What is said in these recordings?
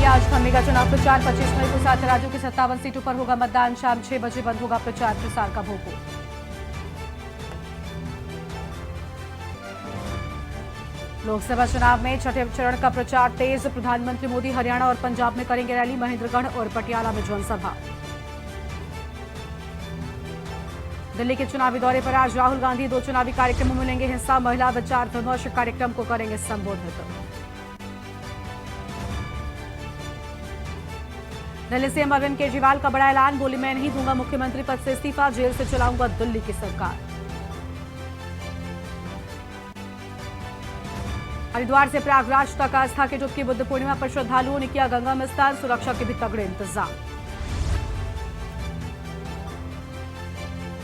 आज थमेगा चुनाव प्रचार। 25 मई को 7 राज्यों की 57 सीटों पर होगा मतदान। शाम 6 बजे बंद होगा प्रचार प्रसार का भोगो। लोकसभा चुनाव में छठे चरण का प्रचार तेज। प्रधानमंत्री मोदी हरियाणा और पंजाब में करेंगे रैली। महेंद्रगढ़ और पटियाला में जनसभा। दिल्ली के चुनावी दौरे पर आज राहुल गांधी 2 चुनावी कार्यक्रमों में लेंगे हिस्सा। महिला विचार विमर्श कार्यक्रम को करेंगे संबोधित। दिल्ली सीएम अरविंद केजरीवाल का बड़ा ऐलान। बोली, मैं नहीं दूंगा मुख्यमंत्री पद से इस्तीफा, जेल से चलाऊंगा दिल्ली की सरकार। हरिद्वार से प्रयागराज तक आस्था की डुबकी। बुद्ध पूर्णिमा पर श्रद्धालुओं ने किया गंगा में स्नान। सुरक्षा के भी तगड़े इंतजाम।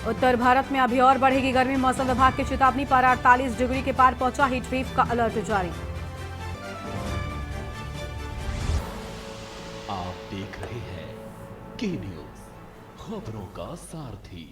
उत्तर भारत में अभी और बढ़ेगी गर्मी। मौसम विभाग की चेतावनी। पारा 48 डिग्री के पार पहुंचा। हीट वेव का अलर्ट जारी। आप देख रहे हैं के न्यूज, खबरों का सारथी।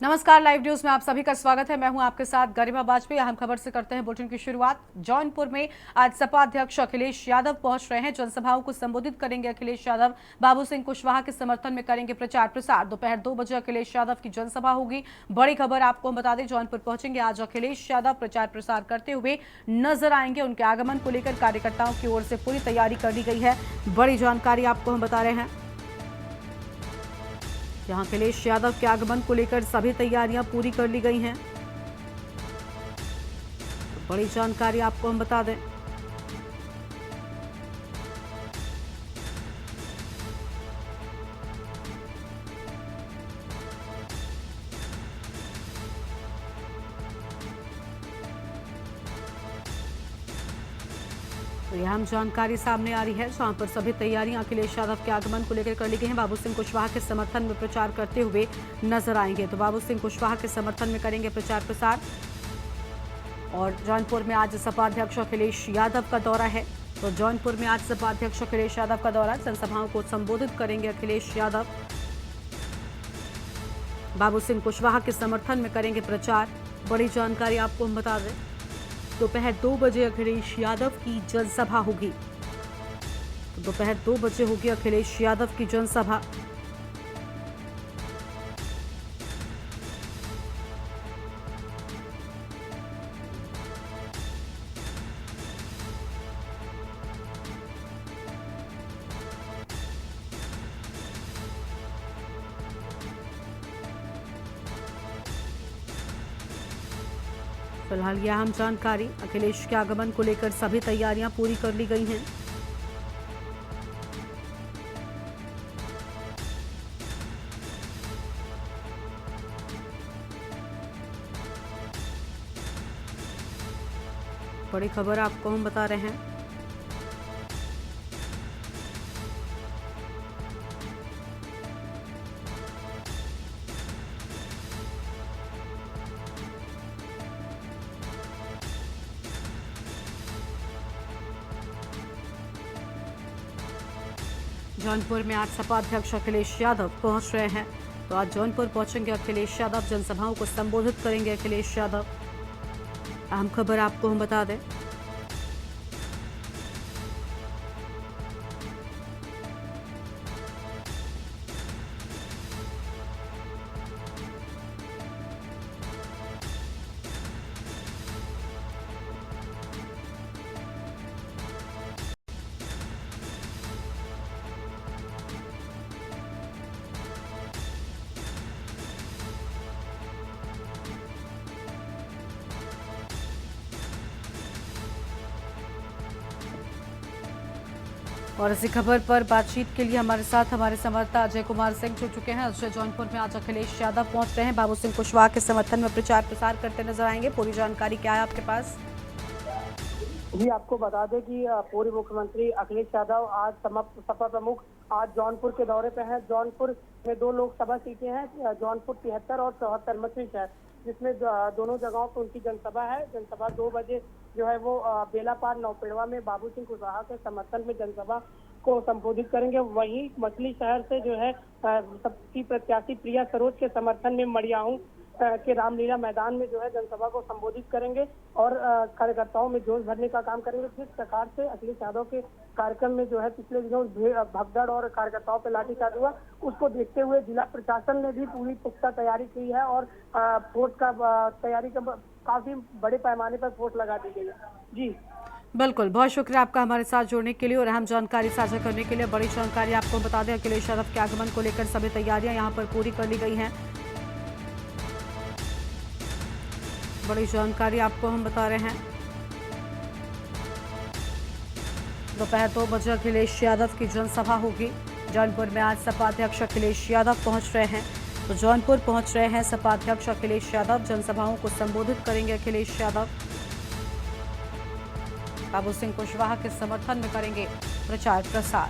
नमस्कार, लाइव न्यूज में आप सभी का स्वागत है। मैं हूं आपके साथ गरिमा वाजपेयी। अहम खबर से करते हैं बुलेटिन की शुरुआत। जौनपुर में आज सपा अध्यक्ष अखिलेश यादव पहुंच रहे हैं। जनसभाओं को संबोधित करेंगे अखिलेश यादव। बाबू सिंह कुशवाहा के समर्थन में करेंगे प्रचार प्रसार। दोपहर 2 बजे अखिलेश यादव की जनसभा होगी। बड़ी खबर आपको हम बता दें, जौनपुर पहुंचेंगे आज अखिलेश यादव। प्रचार प्रसार करते हुए नजर आएंगे। उनके आगमन को लेकर कार्यकर्ताओं की ओर से पूरी तैयारी कर ली गई है। बड़ी जानकारी आपको हम बता रहे हैं। यहां अखिलेश यादव के आगमन को लेकर सभी तैयारियां पूरी कर ली गई हैं। तो बड़ी जानकारी आपको हम बता दें। तो यह जानकारी सामने आ रही है, जहां पर सभी तैयारियां अखिलेश यादव के आगमन को लेकर कर ली गई हैं। बाबू सिंह कुशवाहा के समर्थन में प्रचार करते हुए नजर आएंगे। तो बाबू सिंह कुशवाहा के समर्थन में करेंगे प्रचार प्रसार। और जौनपुर में आज सपा अध्यक्ष अखिलेश यादव का दौरा है। तो जौनपुर में आज सपा अध्यक्ष अखिलेश यादव का दौरा। जनसभाओं को संबोधित करेंगे अखिलेश यादव। बाबू सिंह कुशवाहा के समर्थन में करेंगे प्रचार। बड़ी जानकारी आपको हम बता दें, दोपहर 2 बजे अखिलेश यादव की जनसभा होगी। तो दोपहर 2 बजे होगी अखिलेश यादव की जनसभा। फिलहाल यह अहम जानकारी। अखिलेश के आगमन को लेकर सभी तैयारियां पूरी कर ली गई हैं। बड़ी खबर आपको हम बता रहे हैं। जौनपुर में आज सपा अध्यक्ष अखिलेश यादव पहुंच रहे हैं। तो आज जौनपुर पहुंचेंगे अखिलेश यादव। जनसभाओं को संबोधित करेंगे अखिलेश यादव। अहम खबर आपको हम बता दें। और इसी खबर पर बातचीत के लिए हमारे साथ हमारे संवाददाता अजय कुमार सिंह जुड़ चुके हैं। अजय, जौनपुर में आज अखिलेश यादव पहुंच रहे हैं। बाबू सिंह कुशवाहा के समर्थन में प्रचार प्रसार करते नजर आएंगे। पूरी जानकारी क्या है आपके पास? जी, आपको बता दें कि पूर्व मुख्यमंत्री अखिलेश यादव आज सपा प्रमुख आज जौनपुर के दौरे पे हैं। जौनपुर में 2 लोकसभा सीटें हैं, जौनपुर 73 और 74 मशीन है, जिसमें दोनों जगहों पर उनकी जनसभा है। जनसभा 2 बजे जो है वो बेलापार नौपेड़वा में बाबू सिंह कुशवाहा के समर्थन में जनसभा को संबोधित करेंगे। वहीं मछली शहर से जो है सबकी प्रत्याशी प्रिया सरोज के समर्थन में मड़ियाहू के रामलीला मैदान में जो है जनसभा को संबोधित करेंगे और कार्यकर्ताओं में जोश भरने का काम करेंगे। जिस प्रकार से अखिलेश यादव के कार्यक्रम में जो है पिछले दिनों भगदड़ और कार्यकर्ताओं पर लाठीचार्ज हुआ, उसको देखते हुए जिला प्रशासन ने भी पूरी पुख्ता तैयारी की है और फोर्स का तैयारी का काफी बड़े पैमाने पर फोर्स लगा दी गई है। जी बिल्कुल, बहुत शुक्रिया आपका हमारे साथ जुड़ने के लिए और अहम जानकारी साझा करने के लिए। बड़ी जानकारी आपको बता दें, अखिलेश यादव के आगमन को लेकर सभी तैयारियां यहां पर पूरी कर ली गई हैं। बड़ी जानकारी आपको हम बता रहे हैं। दोपहर 2 बजे अखिलेश यादव की जनसभा होगी। जौनपुर में आज सपा अध्यक्ष अखिलेश यादव पहुंच रहे हैं। तो जौनपुर पहुंच रहे हैं सपा अध्यक्ष अखिलेश यादव। जनसभाओं को संबोधित करेंगे अखिलेश यादव। बाबू सिंह कुशवाहा के समर्थन में करेंगे प्रचार प्रसार।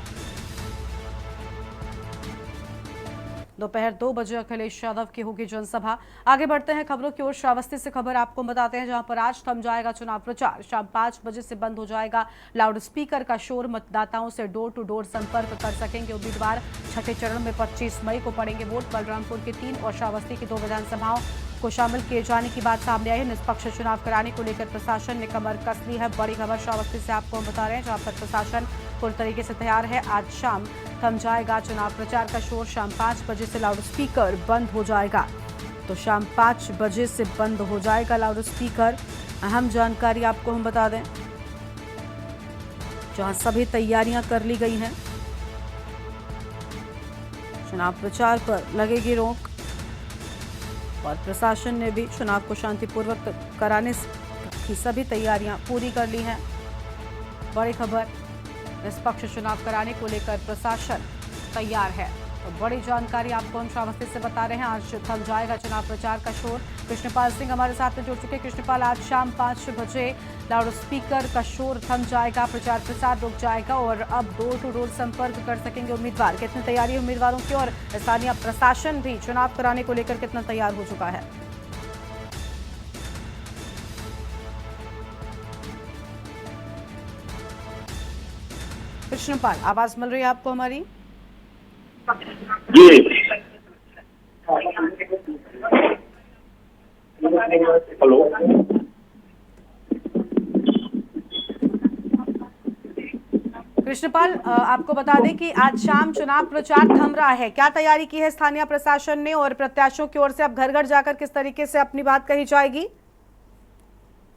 दोपहर 2 बजे अखिलेश यादव की होगी जनसभा। आगे बढ़ते हैं खबरों की ओर। श्रावस्ती से खबर आपको बताते हैं, जहां पर आज थम जाएगा चुनाव प्रचार। शाम 5 बजे से बंद हो जाएगा लाउड स्पीकर का शोर। मतदाताओं से डोर टू डोर संपर्क कर सकेंगे उम्मीदवार। छठे चरण में 25 मई को पड़ेंगे वोट। बलरामपुर की 3 और श्रावस्ती की 2 विधानसभाओं को शामिल किए जाने की बात सामने आई है। निष्पक्ष चुनाव कराने को लेकर प्रशासन ने कमर कस ली है। बड़ी खबर श्रावस्ती से आपको हम बता रहे हैं, जहां पर प्रशासन पूरी तरीके से तैयार है। आज शाम थम जाएगा चुनाव प्रचार का शोर। शाम 5 बजे से लाउड स्पीकर बंद हो जाएगा। तो शाम 5 बजे से बंद हो जाएगा लाउड स्पीकर। अहम जानकारी आपको हम बता दें, जहां सभी तैयारियां कर ली गई हैं। चुनाव प्रचार पर लगेगी रोक और प्रशासन ने भी चुनाव को शांतिपूर्वक कराने की सभी तैयारियां पूरी कर ली हैं। बड़ी खबर, निष्पक्ष चुनाव कराने को लेकर प्रशासन तैयार है। तो बड़ी जानकारी आपको हम श्रावस्ती से बता रहे हैं। आज थम जाएगा चुनाव प्रचार का शोर। कृष्णपाल सिंह हमारे साथ में जुड़ चुके। कृष्णपाल, आज शाम 5 बजे लाउड स्पीकर का शोर थम जाएगा, प्रचार प्रसार रुक जाएगा और अब डोर टू डोर संपर्क कर सकेंगे उम्मीदवार। कितनी तैयारी है उम्मीदवारों की और स्थानीय प्रशासन भी चुनाव कराने को लेकर कितना तैयार हो चुका है? कृष्णपाल, आवाज मिल रही है आपको हमारी? जी हेलो, कृष्णपाल, आपको बता दें कि आज शाम चुनाव प्रचार थम रहा है। क्या तैयारी की है स्थानीय प्रशासन ने और प्रत्याशियों की ओर से अब घर घर जाकर किस तरीके से अपनी बात कही जाएगी?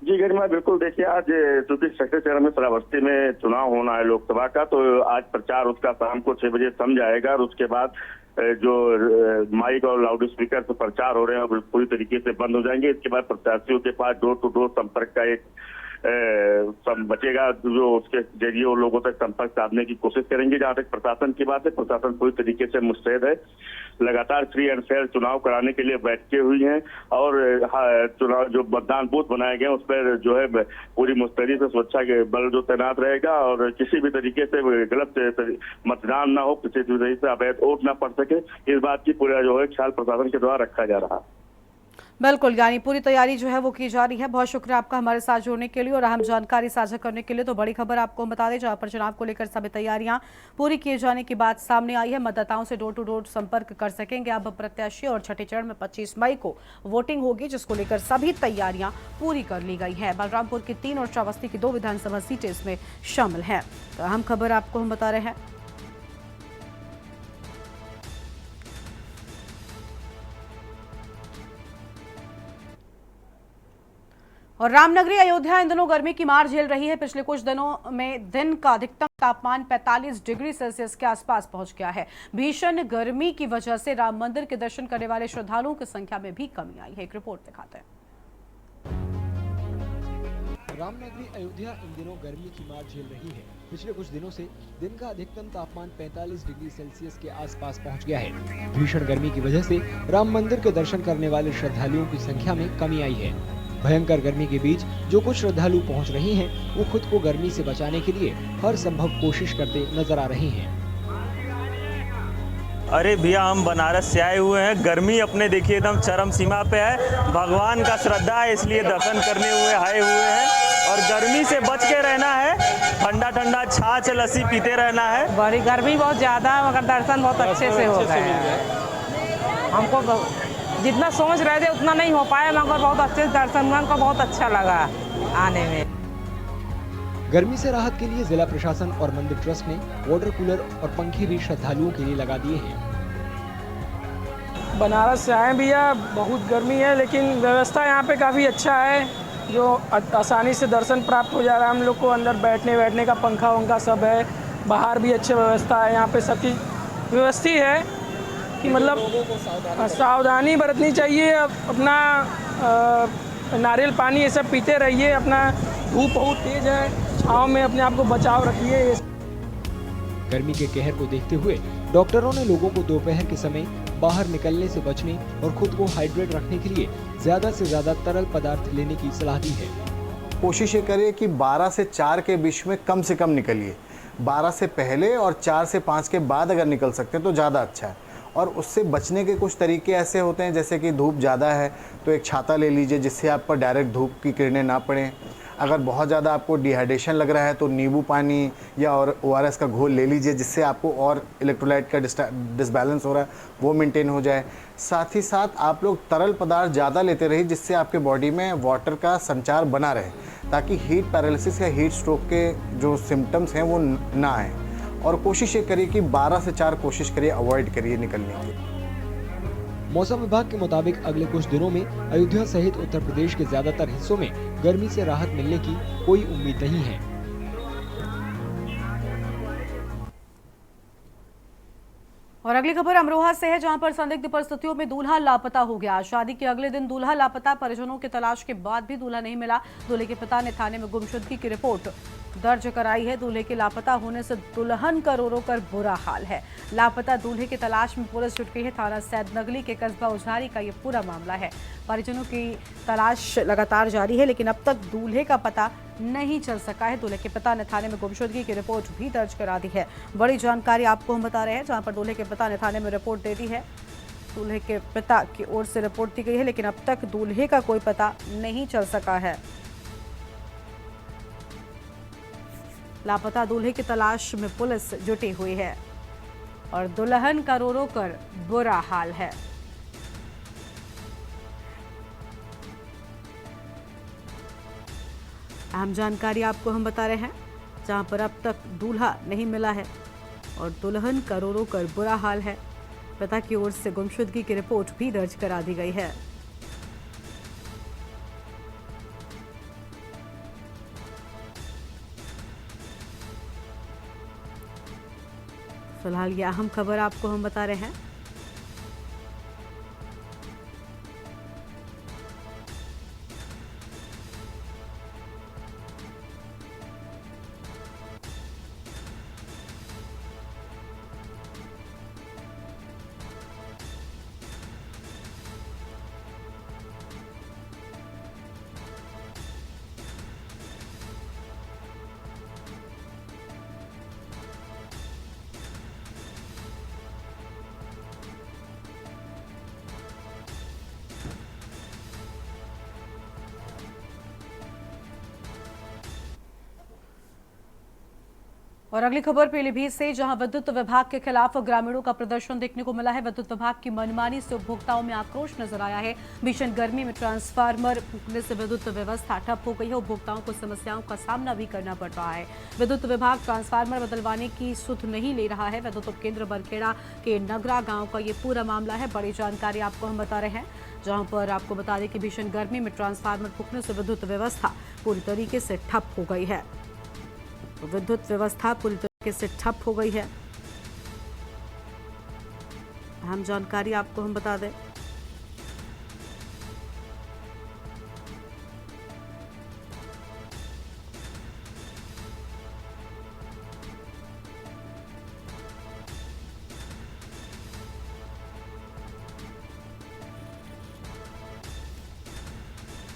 जी गरिमा, बिल्कुल। देखिए, आज चूंकि छठे चरण में श्रावस्ती में चुनाव होना है लोकसभा का, तो आज प्रचार उसका शाम को 6 बजे थम जाएगा और उसके बाद जो माइक और लाउड स्पीकर से प्रचार हो रहे हैं पूरी तरीके से बंद हो जाएंगे। इसके बाद प्रत्याशियों के पास डोर टू डोर संपर्क का एक बचेगा, जो उसके जरिए वो लोगों तक संपर्क साधने की कोशिश करेंगे। जहां तक प्रशासन की बात है, प्रशासन पूरी तरीके से मुस्तैद है। लगातार फ्री एंड फेयर चुनाव कराने के लिए बैठकें हुई हैं और चुनाव जो मतदान बूथ बनाए गए उस पर जो है पूरी मुस्तैदी से सुरक्षा के बल जो तैनात रहेगा और किसी भी तरीके से गलत मतदान ना हो, किसी भी तरीके से अवैध वोट ना पड़ सके, इस बात की पूरा जो है ख्याल प्रशासन के द्वारा रखा जा रहा है। बिल्कुल, यानी पूरी तैयारी जो है वो की जा रही है। बहुत शुक्रिया आपका हमारे साथ जुड़ने के लिए और अहम जानकारी साझा करने के लिए। तो बड़ी खबर आपको हम बता दें, जहां पर चुनाव को लेकर सभी तैयारियां पूरी किए जाने की बात सामने आई है। मतदाताओं से डोर टू डोर संपर्क कर सकेंगे अब प्रत्याशी और छठे चरण में 25 मई को वोटिंग होगी, जिसको लेकर सभी तैयारियां पूरी कर ली गई है। बलरामपुर की 3 और श्रावस्ती की 2 विधानसभा सीटें इसमें शामिल हैं। तो अहम खबर आपको हम बता रहे हैं। और रामनगरी अयोध्या इन दिनों गर्मी की मार झेल रही है। पिछले कुछ दिनों में दिन का अधिकतम तापमान 45 डिग्री सेल्सियस के आसपास पहुंच गया है। भीषण गर्मी की वजह से राम मंदिर के दर्शन करने वाले श्रद्धालुओं की संख्या में भी कमी आई है। एक रिपोर्ट दिखाते हैं। रामनगरी अयोध्या इन दिनों गर्मी की मार झेल रही है। पिछले कुछ दिनों से दिन का अधिकतम तापमान 45 डिग्री सेल्सियस के आसपास पहुंच गया है। भीषण गर्मी की वजह से राम मंदिर के दर्शन करने वाले श्रद्धालुओं की संख्या में कमी आई है। भयंकर गर्मी के बीच जो कुछ श्रद्धालु पहुंच रहे हैं, वो खुद को गर्मी से बचाने के लिए हर संभव कोशिश करते नजर आ रहे हैं। अरे भैया, हम बनारस से आए हुए हैं। गर्मी अपने देखिए एकदम चरम सीमा पे है। भगवान का श्रद्धा है, इसलिए दर्शन करने आए हुए हैं और गर्मी से बच के रहना है। ठंडा ठंडा छाछ लस्सी पीते रहना है। बड़ी गर्मी बहुत ज्यादा है, मगर दर्शन बहुत अच्छे से हो गए हैं। हमको जितना सोच रहे थे उतना नहीं हो पाया, मगर बहुत अच्छे दर्शन हुआ, हमको बहुत अच्छा लगा आने में। गर्मी से राहत के लिए जिला प्रशासन और मंदिर ट्रस्ट ने वाटर कूलर और पंखे भी श्रद्धालुओं के लिए लगा दिए हैं। बनारस से आए भैया, बहुत गर्मी है लेकिन व्यवस्था यहाँ पे काफ़ी अच्छा है, जो आसानी से दर्शन प्राप्त हो जा रहा है हम लोग को। अंदर बैठने का पंखा वंखा सब है, बाहर भी अच्छी व्यवस्था है, यहाँ पे सब चीज़ व्यवस्थित है कि मतलब सावधानी बरतनी चाहिए। अपना नारियल पानी ये सब पीते रहिए, अपना धूप बहुत तेज़ है, छाँव में अपने आप को बचाव रखिए। गर्मी के कहर को देखते हुए डॉक्टरों ने लोगों को दोपहर के समय बाहर निकलने से बचने और खुद को हाइड्रेट रखने के लिए ज्यादा से ज्यादा तरल पदार्थ लेने की सलाह दी है। कोशिश ये करिए कि 12 से 4 के बीच में कम से कम निकलिए। 12 से पहले और 4 से 5 के बाद अगर निकल सकते हैं तो ज़्यादा अच्छा है। और उससे बचने के कुछ तरीके ऐसे होते हैं, जैसे कि धूप ज़्यादा है तो एक छाता ले लीजिए जिससे आप पर डायरेक्ट धूप की किरणें ना पड़ें। अगर बहुत ज़्यादा आपको डिहाइड्रेशन लग रहा है तो नींबू पानी या और ORS का घोल ले लीजिए, जिससे आपको और इलेक्ट्रोलाइट का डिसबैलेंस हो रहा है वो मेंटेन हो जाए। साथ ही साथ आप लोग तरल पदार्थ ज़्यादा लेते रहिए, जिससे आपके बॉडी में वाटर का संचार बना रहे, ताकि हीट पैरालिसिस या हीट स्ट्रोक के जो सिम्टम्स हैं वो ना आए। और कोशिश ये करिए कि 12 से 4 कोशिश करिए अवॉइड करिए निकलने की। मौसम विभाग के मुताबिक अगले कुछ दिनों में अयोध्या सहित उत्तर प्रदेश के ज्यादातर हिस्सों में गर्मी से राहत मिलने की कोई उम्मीद नहीं है। और अगली खबर अमरोहा से है, जहां पर संदिग्ध परिस्थितियों में दूल्हा लापता हो गया। शादी के अगले दिन दूल्हा लापता, परिजनों की तलाश के बाद भी दूल्हा नहीं मिला। दूल्हे के पिता ने थाने में गुमशुदगी की रिपोर्ट दर्ज कराई है। दूल्हे के लापता होने से दुल्हन का रो रो कर बुरा हाल है। लापता दूल्हे की तलाश में पुलिस जुट गई है। थाना सैदनगली के कस्बा उजनारी का ये पूरा मामला है। परिजनों की तलाश लगातार जारी है, लेकिन अब तक दूल्हे का पता नहीं चल सका है। दूल्हे के पिता ने थाने में गुमशुदगी की रिपोर्ट भी दर्ज करा दी है। बड़ी जानकारी आपको हम बता रहे हैं, जहां पर दूल्हे के पिता ने थाने में रिपोर्ट दे दी है। दूल्हे के पिता की ओर से रिपोर्ट दी गई है, लेकिन अब तक दूल्हे का कोई पता नहीं चल सका है। लापता दूल्हे की तलाश में पुलिस जुटी हुई है और दुल्हन का रो रो कर बुरा हाल है। अहम जानकारी आपको हम बता रहे हैं, जहां पर अब तक दूल्हा नहीं मिला है और दुल्हन का रो रो कर बुरा हाल है। पिता की ओर से गुमशुदगी की रिपोर्ट भी दर्ज करा दी गई है। फिलहाल ये अहम खबर आपको हम बता रहे हैं। और अगली खबर पीलीभीत से, जहां विद्युत विभाग के खिलाफ ग्रामीणों का प्रदर्शन देखने को मिला है। विद्युत विभाग की मनमानी से उपभोक्ताओं में आक्रोश नजर आया है। भीषण गर्मी में ट्रांसफार्मर फूकने से विद्युत व्यवस्था ठप हो गई है। उपभोक्ताओं को समस्याओं का सामना भी करना पड़ रहा है। विद्युत विभाग ट्रांसफार्मर बदलवाने की सुध नहीं ले रहा है। विद्युत उपकेंद्र बरखेड़ा के नगरा गाँव का ये पूरा मामला है। बड़ी जानकारी आपको हम बता रहे हैं, जहां पर आपको बता दें कि भीषण गर्मी में ट्रांसफार्मर फूकने से विद्युत व्यवस्था पूरी तरीके से ठप हो गई है। विद्युत व्यवस्था पूरी तरीके से ठप हो गई है। अहम जानकारी आपको हम बता दें,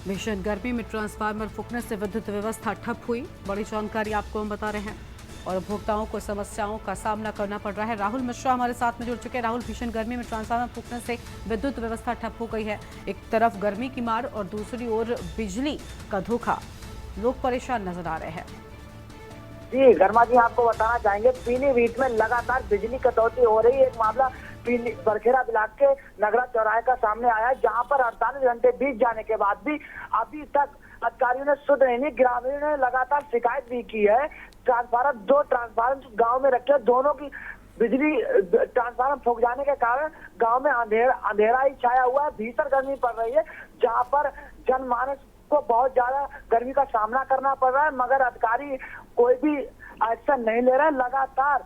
भीषण गर्मी में ट्रांसफार्मर फूकने से विद्युत व्यवस्था ठप हुई। बड़ी जानकारी आपको हम बता रहे हैं और उपभोक्ताओं को समस्याओं का सामना करना पड़ रहा है। राहुल मिश्रा हमारे साथ में जुड़ चुके हैं। राहुल, भीषण गर्मी में ट्रांसफार्मर फूकने से विद्युत व्यवस्था ठप हो गई है। एक तरफ गर्मी की मार और दूसरी ओर बिजली का धोखा, लोग परेशान नजर आ रहे हैं। जी गर्मा जी, आपको बताना चाहेंगे पीलीभीत में लगातार बिजली कटौती हो रही है। एक मामला बरखेड़ा ब्लॉक के नगरा चौराहे का सामने आया है, जहां पर 48 घंटे बीत जाने के बाद भी अभी तक अधिकारियों ने सुध नहीं। ग्रामीणों ने लगातार शिकायत भी की है। दो ट्रांसफार्मर गांव में रखे, दोनों की बिजली ट्रांसफार्मर फूंक जाने के कारण गांव में अंधेरा ही छाया हुआ है। भीषण गर्मी पड़ रही है, जहां पर जनमानस को बहुत ज्यादा गर्मी का सामना करना पड़ रहा है, मगर अधिकारी कोई भी एक्शन नहीं ले रहे। लगातार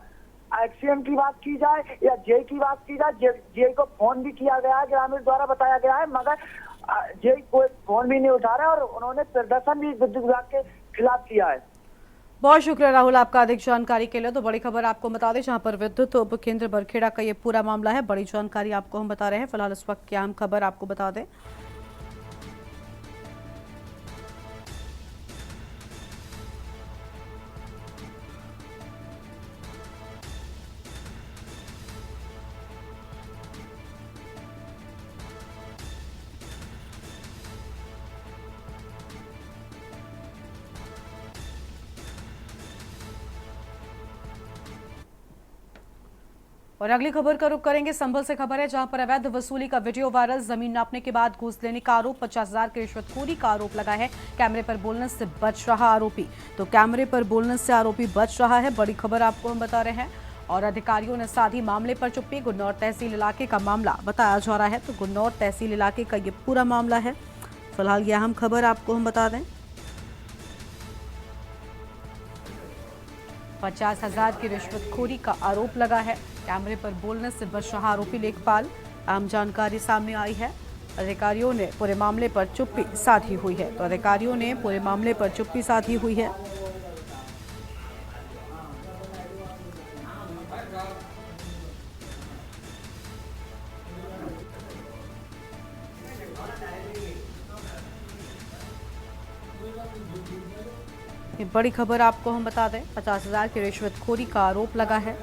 एक्सीएम की बात की जाए या जेई की बात की जाए, जेई को फोन भी किया गया है, ग्रामीण द्वारा बताया गया है, मगर जेई कोई फोन भी नहीं उठा रहा है और उन्होंने प्रदर्शन भी विद्युत विभाग के खिलाफ किया है। बहुत शुक्रिया राहुल आपका अधिक जानकारी के लिए। तो बड़ी खबर आपको बता दें, जहां पर विद्युत उप केंद्र बरखेड़ा का ये पूरा मामला है, बड़ी जानकारी आपको हम बता रहे हैं। फिलहाल इस वक्त की अहम खबर आपको बता दें। और अगली खबर का रुख करेंगे, संभल से खबर है, जहां पर अवैध वसूली का वीडियो वायरल। जमीन नापने के बाद घूस लेने का आरोप, 50,000 की रिश्वतखोरी का आरोप लगा है। कैमरे पर बोलने से बच रहा आरोपी, तो कैमरे पर बोलने से आरोपी बच रहा है, बड़ी खबर आपको हम बता रहे हैं। और अधिकारियों ने साधी मामले पर चुप्पी। गुन्नौर तहसील इलाके का मामला बताया जा रहा है, तो गुन्नौर तहसील इलाके का ये पूरा मामला है। फिलहाल ये अहम खबर आपको हम बता दें। 50,000 की रिश्वतखोरी का आरोप लगा है। कैमरे पर बोलने से बच रहा आरोपी लेखपाल। अहम जानकारी सामने आई है। अधिकारियों ने पूरे मामले पर चुप्पी साधी हुई है, तो अधिकारियों ने पूरे मामले पर चुप्पी साधी हुई है। ये बड़ी खबर आपको हम बता दें, 50,000 की रिश्वतखोरी का आरोप लगा है।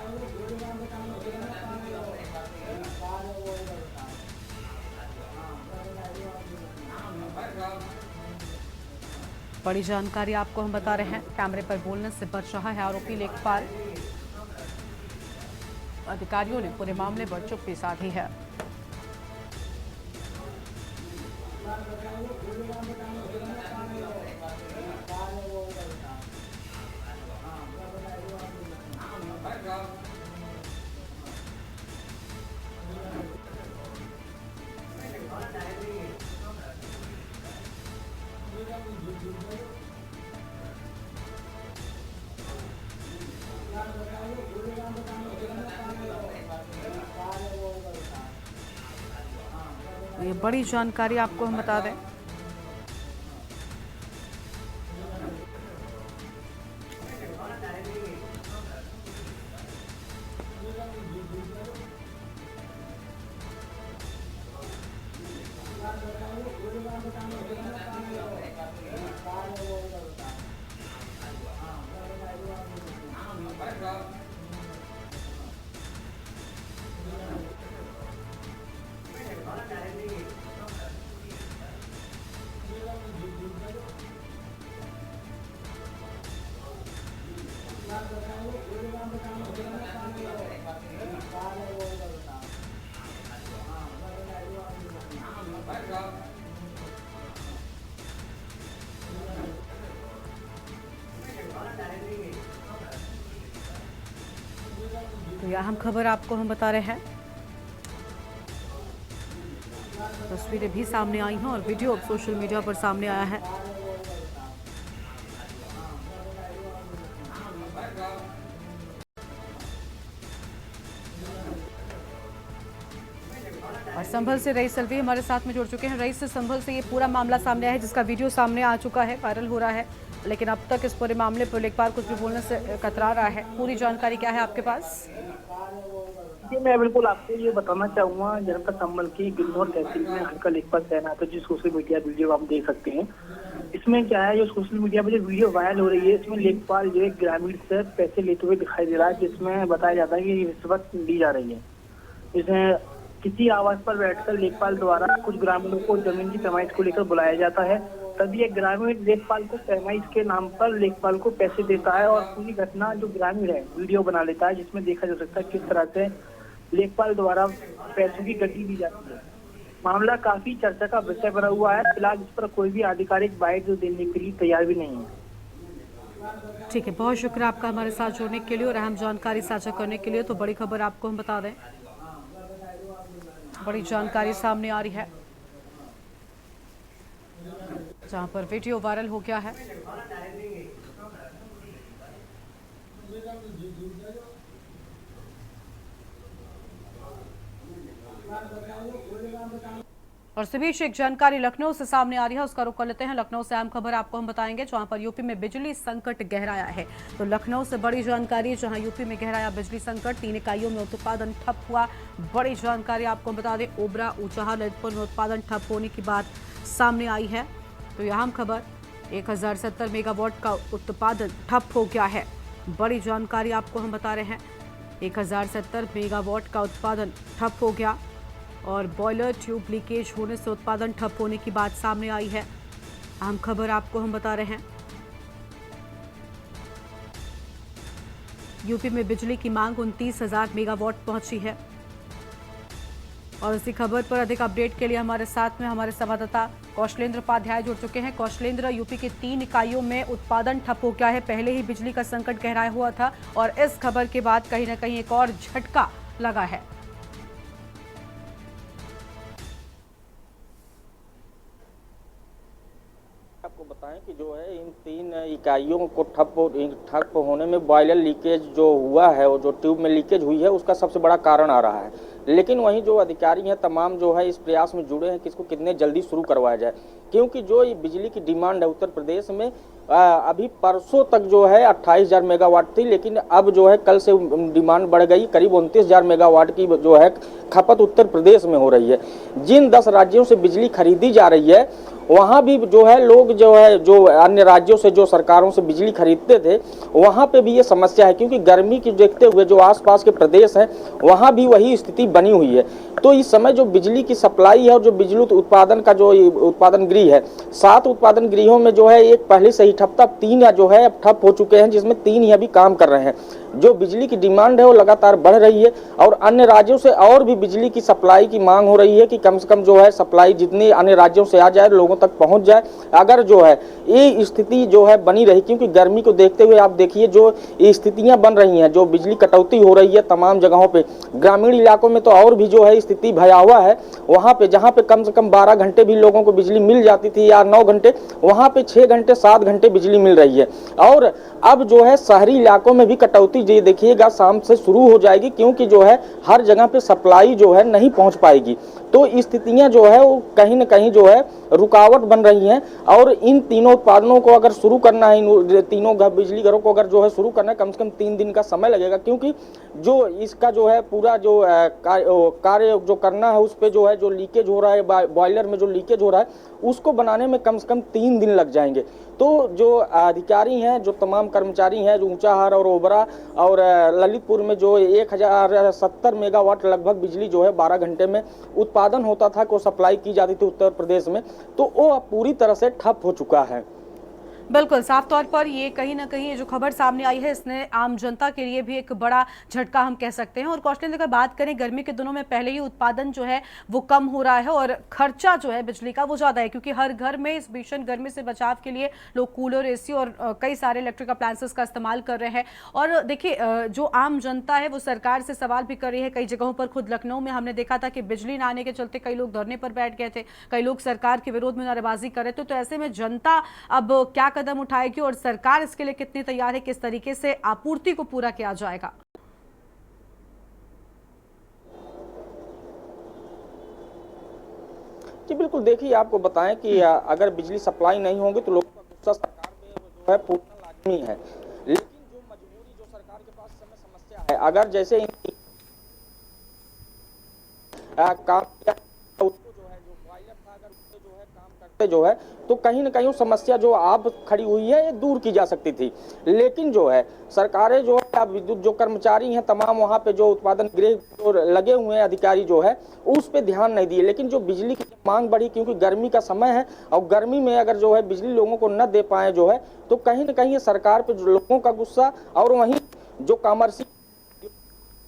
बड़ी जानकारी आपको हम बता रहे हैं। कैमरे पर बोलने से बच रहा है आरोपी लेखपाल। अधिकारियों ने पूरे मामले पर चुप्पी साधी है। ये बड़ी जानकारी आपको हम बता दें। तो यह अहम खबर आपको हम बता रहे हैं। तस्वीरें भी सामने आई हैं और वीडियो सोशल मीडिया पर सामने आया है। और संभल से रईस सलवी हमारे साथ में जुड़ चुके हैं। रईस, से संभल से ये पूरा मामला सामने आया है, जिसका वीडियो सामने आ चुका है, वायरल हो रहा है, लेकिन अब तक इस पूरे मामले पर लेखपाल कुछ भी बोलने से कतरा रहा है। पूरी जानकारी क्या है आपके पास? जी, मैं बिल्कुल आपको ये बताना चाहूँगा, जनपद संभल की गुन्नौर तहसील में हल्का लेखपाल तैनात है, जो सोशल मीडिया वीडियो आप देख सकते हैं। इसमें क्या है, जो सोशल मीडिया पर जो वीडियो वायरल हो रही है, इसमें लेखपाल जो एक ग्रामीण से पैसे लेते हुए दिखाई दे रहा है, जिसमें बताया जाता है कि रिश्वत ली जा रही है। इसमें किसी आवास पर बैठकर लेखपाल द्वारा कुछ ग्रामीणों को जमीन की पैमाइश को लेकर बुलाया जाता है। तभी एक ग्रामीण लेखपाल को पैमाइश के नाम पर लेखपाल को पैसे देता है और पूरी घटना जो ग्रामीण है वीडियो बना लेता है, जिसमें देखा जा सकता है किस तरह से लेखपाल द्वारा पैसों की गड्डी दी जाती है। मामला काफी चर्चा का विषय बना हुआ है। फिलहाल इस पर कोई भी आधिकारिक बाइट जो देने के लिए तैयार भी नहीं है। ठीक है, बहुत शुक्रिया आपका हमारे साथ जुड़ने के लिए और अहम जानकारी साझा करने के लिए। तो बड़ी खबर आपको हम बता दें, बड़ी जानकारी सामने आ रही है जहां पर वीडियो वायरल हो गया है। और इसी बीच एक जानकारी लखनऊ से सामने आ रही है, उसका रुख कर लेते हैं। लखनऊ से अहम खबर आपको हम बताएंगे जहां पर यूपी में बिजली संकट गहराया है। तो लखनऊ से बड़ी जानकारी, जहां यूपी में गहराया बिजली संकट, 3 इकाइयों में उत्पादन ठप हुआ। बड़ी जानकारी आपको बता दें, ओबरा ऊंचाहार ललितपुर में उत्पादन ठप होने की बात सामने आई है। तो यह अहम खबर, 1070 मेगावाट का उत्पादन ठप हो गया है। बड़ी जानकारी आपको हम बता रहे हैं, 1070 मेगावाट का उत्पादन ठप हो गया और बॉयलर ट्यूब लीकेज होने से उत्पादन ठप होने की बात सामने आई है। अहम खबर आपको हम बता रहे हैं, यूपी में बिजली की मांग 29,000 मेगावाट पहुंची है। और इसी खबर पर अधिक अपडेट के लिए हमारे साथ में हमारे संवाददाता कौशलेंद्र उपाध्याय जुड़ चुके हैं। कौशलेंद्र, यूपी की 3 इकाइयों में उत्पादन ठप हो गया है। पहले ही बिजली का संकट गहराया हुआ था और इस खबर के बाद कहीं ना कहीं एक और झटका लगा है। आपको बताएं कि जो है इन 3 इकाइयों को ठप होने में बॉयलर लीकेज जो हुआ है, वो जो ट्यूब में लीकेज हुई है, उसका सबसे बड़ा कारण आ रहा है। लेकिन वहीं जो अधिकारी हैं तमाम जो है इस प्रयास में जुड़े हैं कि इसको कितने जल्दी शुरू करवाया जाए, क्योंकि जो ये बिजली की डिमांड है उत्तर प्रदेश में अभी परसों तक जो है 28,000 मेगावाट थी, लेकिन अब जो है कल से डिमांड बढ़ गई, करीब 29,000 मेगावाट की जो है खपत उत्तर प्रदेश में हो रही है। जिन 10 राज्यों से बिजली खरीदी जा रही है वहाँ भी जो है लोग जो अन्य राज्यों से जो सरकारों से बिजली खरीदते थे वहाँ पे भी ये समस्या है, क्योंकि गर्मी की देखते हुए जो आसपास के प्रदेश हैं वहाँ भी वही स्थिति बनी हुई है। तो इस समय जो बिजली की सप्लाई है और जो बिजली उत्पादन का जो उत्पादन गृह है, 7 उत्पादन गृहों में जो है एक पहले से ही ठप था, 3 जो है अब ठप हो चुके हैं, जिसमें 3 ही अभी काम कर रहे हैं। जो बिजली की डिमांड है वो लगातार बढ़ रही है और अन्य राज्यों से और भी बिजली की सप्लाई की मांग हो रही है कि कम से कम जो है सप्लाई जितनी अन्य राज्यों से आ जाए, लोगों तक पहुंच जाए। अगर जो है ये स्थिति जो है बनी रही, क्योंकि गर्मी को देखते हुए आप देखिए जो स्थितियां बन रही हैं, जो बिजली कटौती हो रही है तमाम जगहों पे, ग्रामीण इलाकों में तो और भी जो है स्थिति भयावह है। वहाँ पे जहाँ पे कम से कम 12 घंटे भी लोगों को बिजली मिल जाती थी या 9 घंटे, वहाँ पे 6 घंटे 7 घंटे बिजली मिल रही है। और अब जो है शहरी इलाकों में भी कटौती ये देखिएगा शाम से शुरू हो जाएगी, क्योंकि जो है हर जगह पे सप्लाई जो है नहीं पहुंच पाएगी। तो स्थितियां जो है वो कहीं न कहीं जो है रुकावट बन रही हैं। और इन तीनों उत्पादनों को अगर शुरू करना है, इन तीनों बिजली घरों को अगर जो है शुरू करना है, कम से कम 3 दिन का समय लगेगा, क्योंकि जो इसका जो है पूरा जो कार्य जो करना है उस पर जो है जो लीकेज हो रहा है, बॉयलर में जो लीकेज हो रहा है उसको बनाने में कम से कम 3 दिन लग जाएंगे। तो जो अधिकारी हैं, जो तमाम कर्मचारी हैं, जो ऊंचाहार और ओबरा और ललितपुर में जो 1070 मेगावाट लगभग बिजली जो है 12 घंटे में उत्पादन होता था, को सप्लाई की जाती थी उत्तर प्रदेश में, तो वो पूरी तरह से ठप हो चुका है। बिल्कुल, साफ तौर पर ये कहीं ना कहीं जो खबर सामने आई है इसने आम जनता के लिए भी एक बड़ा झटका हम कह सकते हैं। और कौशलेंद्र अगर बात करें, गर्मी के दिनों में पहले ही उत्पादन जो है वो कम हो रहा है और खर्चा जो है बिजली का वो ज़्यादा है, क्योंकि हर घर में इस भीषण गर्मी से बचाव के लिए लोग कूलर, एसी और कई सारे इलेक्ट्रिक अप्लायंसेस का इस्तेमाल कर रहे हैं। और देखिए, जो आम जनता है वो सरकार से सवाल भी कर रही है। कई जगहों पर, खुद लखनऊ में हमने देखा था कि बिजली न आने के चलते कई लोग धरने पर बैठ गए थे, कई लोग सरकार के विरोध में नारेबाजी कर रहे थे। तो ऐसे में जनता अब क्या कदम उठाएगी और सरकार इसके लिए कितनी तैयार है, किस तरीके से आपूर्ति को पूरा किया जाएगा? जी बिल्कुल, देखिए आपको बताएं कि अगर बिजली सप्लाई नहीं होगी तो लोगों का गुस्सा सरकार पे जो है पूरा लाजमी है। लेकिन जो मजबूरी जो सरकार के पास समय समस्या है, अगर जैसे काम उसको जो है जो बॉयलर था अगर उससे जो है काम करते जो है तो कहीं ना कहीं समस्या जो आप खड़ी हुई है ये दूर की जा सकती थी। लेकिन जो है सरकारें जो है विद्युत जो कर्मचारी हैं तमाम वहाँ पे जो उत्पादन गृह जो लगे हुए हैं अधिकारी जो है उस पे ध्यान नहीं दिए। लेकिन जो बिजली की मांग बढ़ी, क्योंकि गर्मी का समय है और गर्मी में अगर जो है बिजली लोगों को न दे पाए जो है तो कहीं ना कहीं सरकार पे लोगों का गुस्सा और वहीं जो कॉमर्शियल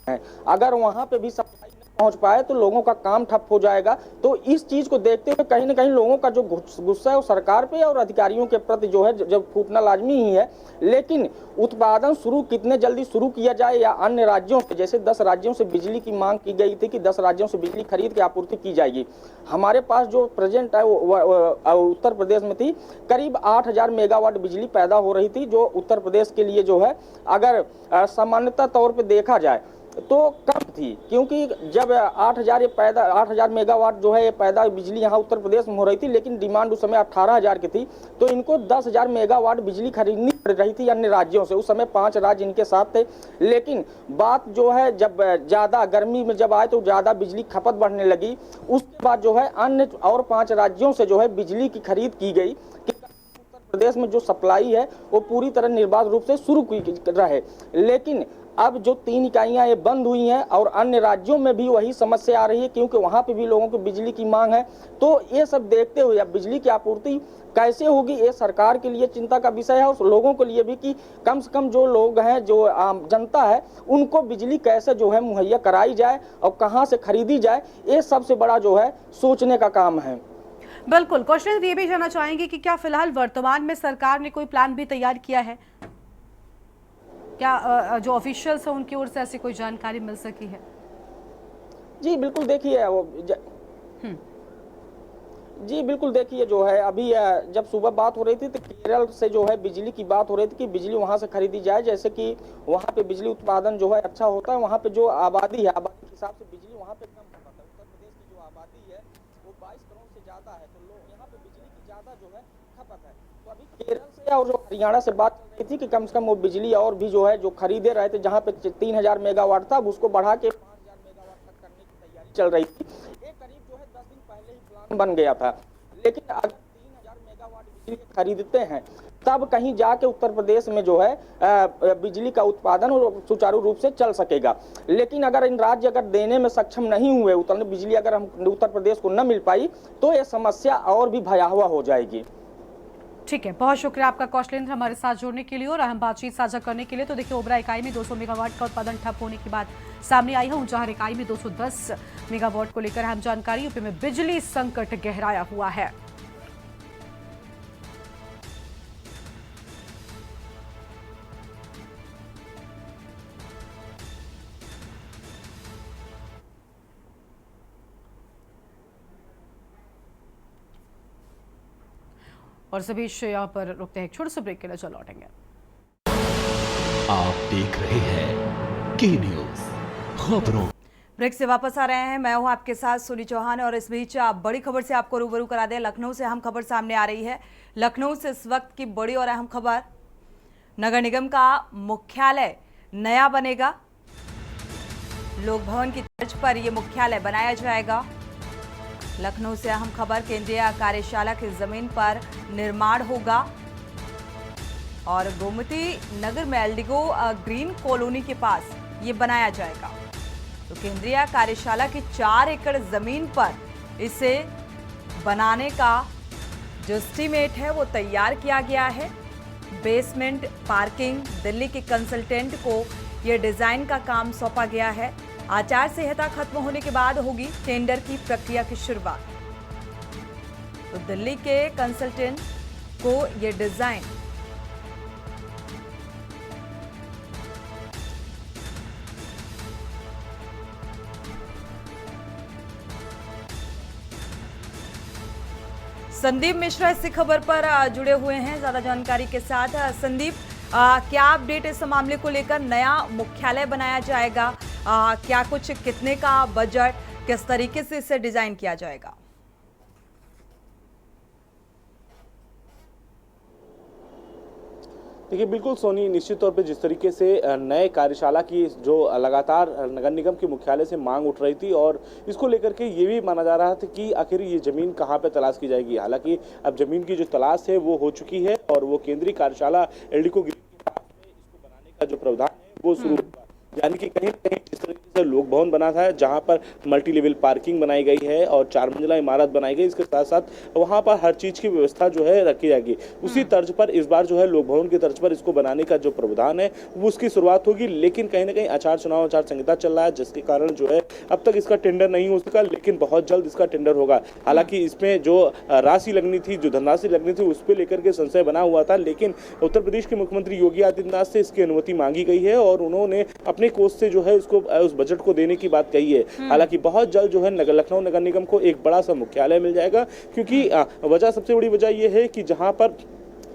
हैं। अगर वहां पे भी सप्लाई नहीं पहुंच पाए तो लोगों का काम ठप हो जाएगा। तो इस चीज को देखते हुए कहीं ना कहीं लोगों का जो गुस्सा है वो सरकार पे और अधिकारियों के प्रति जो है जब फूटना लाजमी ही है। लेकिन उत्पादन कितने जल्दी शुरू किया जाए या अन्य राज्यों से, जैसे 10 राज्यों से बिजली की मांग की गई थी कि 10 राज्यों से बिजली खरीद के आपूर्ति की जाएगी। हमारे पास जो प्रेजेंट है वो उत्तर प्रदेश में थी, करीब 8000 मेगावाट बिजली पैदा हो रही थी, जो उत्तर प्रदेश के लिए जो है अगर सामान्यतः तौर पर देखा जाए तो कम थी, क्योंकि जब 8000 मेगावाट जो है ये पैदा बिजली यहाँ उत्तर प्रदेश में हो रही थी, लेकिन डिमांड उस समय 18000 की थी। तो इनको 10000 मेगावाट बिजली खरीदनी पड़ रही थी अन्य राज्यों से। उस समय 5 राज्य इनके साथ थे। लेकिन बात जो है जब ज़्यादा गर्मी में जब आए तो ज़्यादा बिजली खपत बढ़ने लगी। उसके बाद जो है अन्य और 5 राज्यों से जो है बिजली की खरीद की गई कि उत्तर प्रदेश में जो सप्लाई है वो पूरी तरह निर्बाध रूप से शुरू रहे। लेकिन अब जो 3 इकाइयां ये बंद हुई हैं और अन्य राज्यों में भी वही समस्या आ रही है, क्योंकि वहां पे भी लोगों को बिजली की मांग है। तो ये सब देखते हुए अब बिजली की आपूर्ति कैसे होगी, ये सरकार के लिए चिंता का विषय है और लोगों के लिए भी कि कम से कम जो लोग हैं, जो आम जनता है, उनको बिजली कैसे जो है मुहैया कराई जाए और कहाँ से खरीदी जाए, ये सबसे बड़ा जो है सोचने का काम है। बिल्कुल। क्वेश्चन ये भी जानना चाहेंगे कि क्या फिलहाल वर्तमान में सरकार ने कोई प्लान भी तैयार किया है? क्या जो ऑफिशियल्स हैं उनकी ओर से ऐसी कोई जानकारी मिल सकी है? जी बिल्कुल, देखिए जी बिल्कुल, देखिए जो है अभी जब सुबह बात हो रही थी तो केरल से जो है बिजली की बात हो रही थी कि बिजली वहां से खरीदी जाए, जैसे कि वहां पे बिजली उत्पादन जो है अच्छा होता है। वहां पे जो आबादी है, आबादी के हिसाब से बिजली वहां पे कम खपत है। उत्तर प्रदेश की जो आबादी है वो 22 करोड़ से ज्यादा है, तो लोग यहाँ पे बिजली की ज्यादा जो है खपत है। तो अभी केरल से और जो हरियाणा से बात चल रही थी कि कम से कम वो बिजली और भी जो है जो खरीदे रहे थे, जहाँ पे 3000 मेगावाट था, अब उसको बढ़ा के 5000 मेगावाट तक करने की तैयारी चल रही थी। एक करीब जो है 10 दिन पहले ही प्लान बन गया था। लेकिन अगर 3000 मेगावाट बिजली खरीदते हैं तब कहीं जाके उत्तर प्रदेश में जो है बिजली का उत्पादन सुचारू रूप से चल सकेगा। लेकिन अगर इन राज्य अगर देने में सक्षम नहीं हुए, उतनी बिजली अगर हम उत्तर प्रदेश को न मिल पाई तो ये समस्या और भी भयावह हो जाएगी। ठीक है, बहुत शुक्रिया आपका कौशलेंद्र हमारे साथ जुड़ने के लिए और अहम बातचीत साझा करने के लिए। तो देखिए, ओबरा इकाई में 200 मेगावाट का उत्पादन ठप होने की बात सामने आई है। ऊंचाहार इकाई में 210 मेगावाट को लेकर अहम जानकारी। यूपी में बिजली संकट गहराया हुआ है। और सभी यहाँ पर रुकते हैं एक छोटे से ब्रेक के लिए, चलो लौटेंगे। आप देख रहे हैं के न्यूज खबरों। ब्रेक से वापस आ रहे हैं, मैं हूं आपके साथ सोनी चौहान। और इस बीच आप बड़ी खबर से आपको रूबरू करा दें। लखनऊ से अहम खबर सामने आ रही है। लखनऊ से इस वक्त की बड़ी और अहम खबर, नगर निगम का मुख्यालय नया बनेगा। लोक भवन की तर्ज पर यह मुख्यालय बनाया जाएगा। लखनऊ से अहम खबर, केंद्रीय कार्यशाला की जमीन पर निर्माण होगा और गोमती नगर में एल्डिगो ग्रीन कॉलोनी के पास ये बनाया जाएगा। तो केंद्रीय कार्यशाला की 4 एकड़ जमीन पर इसे बनाने का जो एस्टीमेट है वो तैयार किया गया है। बेसमेंट, पार्किंग, दिल्ली के कंसल्टेंट को ये डिजाइन का काम सौंपा गया है। आचार संहिता खत्म होने के बाद होगी टेंडर की प्रक्रिया की शुरुआत। तो दिल्ली के कंसल्टेंट को ये डिजाइन संदीप मिश्रा इसी खबर पर जुड़े हुए हैं ज्यादा जानकारी के साथ। संदीप, क्या अपडेट इस मामले को लेकर? नया मुख्यालय बनाया जाएगा, क्या कुछ, कितने का बजट, किस तरीके से इसे डिजाइन किया जाएगा? देखिए बिल्कुल सोनी, निश्चित तौर पे जिस तरीके से नए कार्यशाला की जो लगातार नगर निगम के मुख्यालय से मांग उठ रही थी और इसको लेकर के ये भी माना जा रहा था कि आखिर ये जमीन कहाँ पे तलाश की जाएगी। हालांकि अब जमीन की जो तलाश है वो हो चुकी है और वो केंद्रीय कार्यशाला एल्डिको ग्रीन के पास में इसको बनाने का जो प्रावधान है वो शुरू होगा। यानी कि कहीं ना कहीं जिस तरीके से लोक भवन बना था, जहां पर मल्टी लेवल पार्किंग बनाई गई है और 4 मंजिला इमारत बनाई गई, इसके साथ साथ वहां पर हर चीज की व्यवस्था जो है रखी जाएगी। उसी तर्ज पर इस बार जो है लोक भवन की तर्ज पर इसको बनाने का जो प्रावधान है वो उसकी शुरुआत होगी। लेकिन कहीं ना कहीं चुनाव आचार संहिता चल रहा है, जिसके कारण जो है अब तक इसका टेंडर नहीं हो सका, लेकिन बहुत जल्द इसका टेंडर होगा। हालांकि इसमें जो राशि लगनी थी, जो धनराशि लगनी थी, उस पर लेकर के संशय बना हुआ था, लेकिन उत्तर प्रदेश के मुख्यमंत्री योगी आदित्यनाथ से इसकी अनुमति मांगी गई है और उन्होंने अपने कोष से जो है उसको उस बजट को देने की बात कही है। हालांकि बहुत जल्द जो है लखनऊ नगर निगम को एक बड़ा सा मुख्यालय मिल जाएगा, क्योंकि वजह सबसे बड़ी वजह यह है कि जहां पर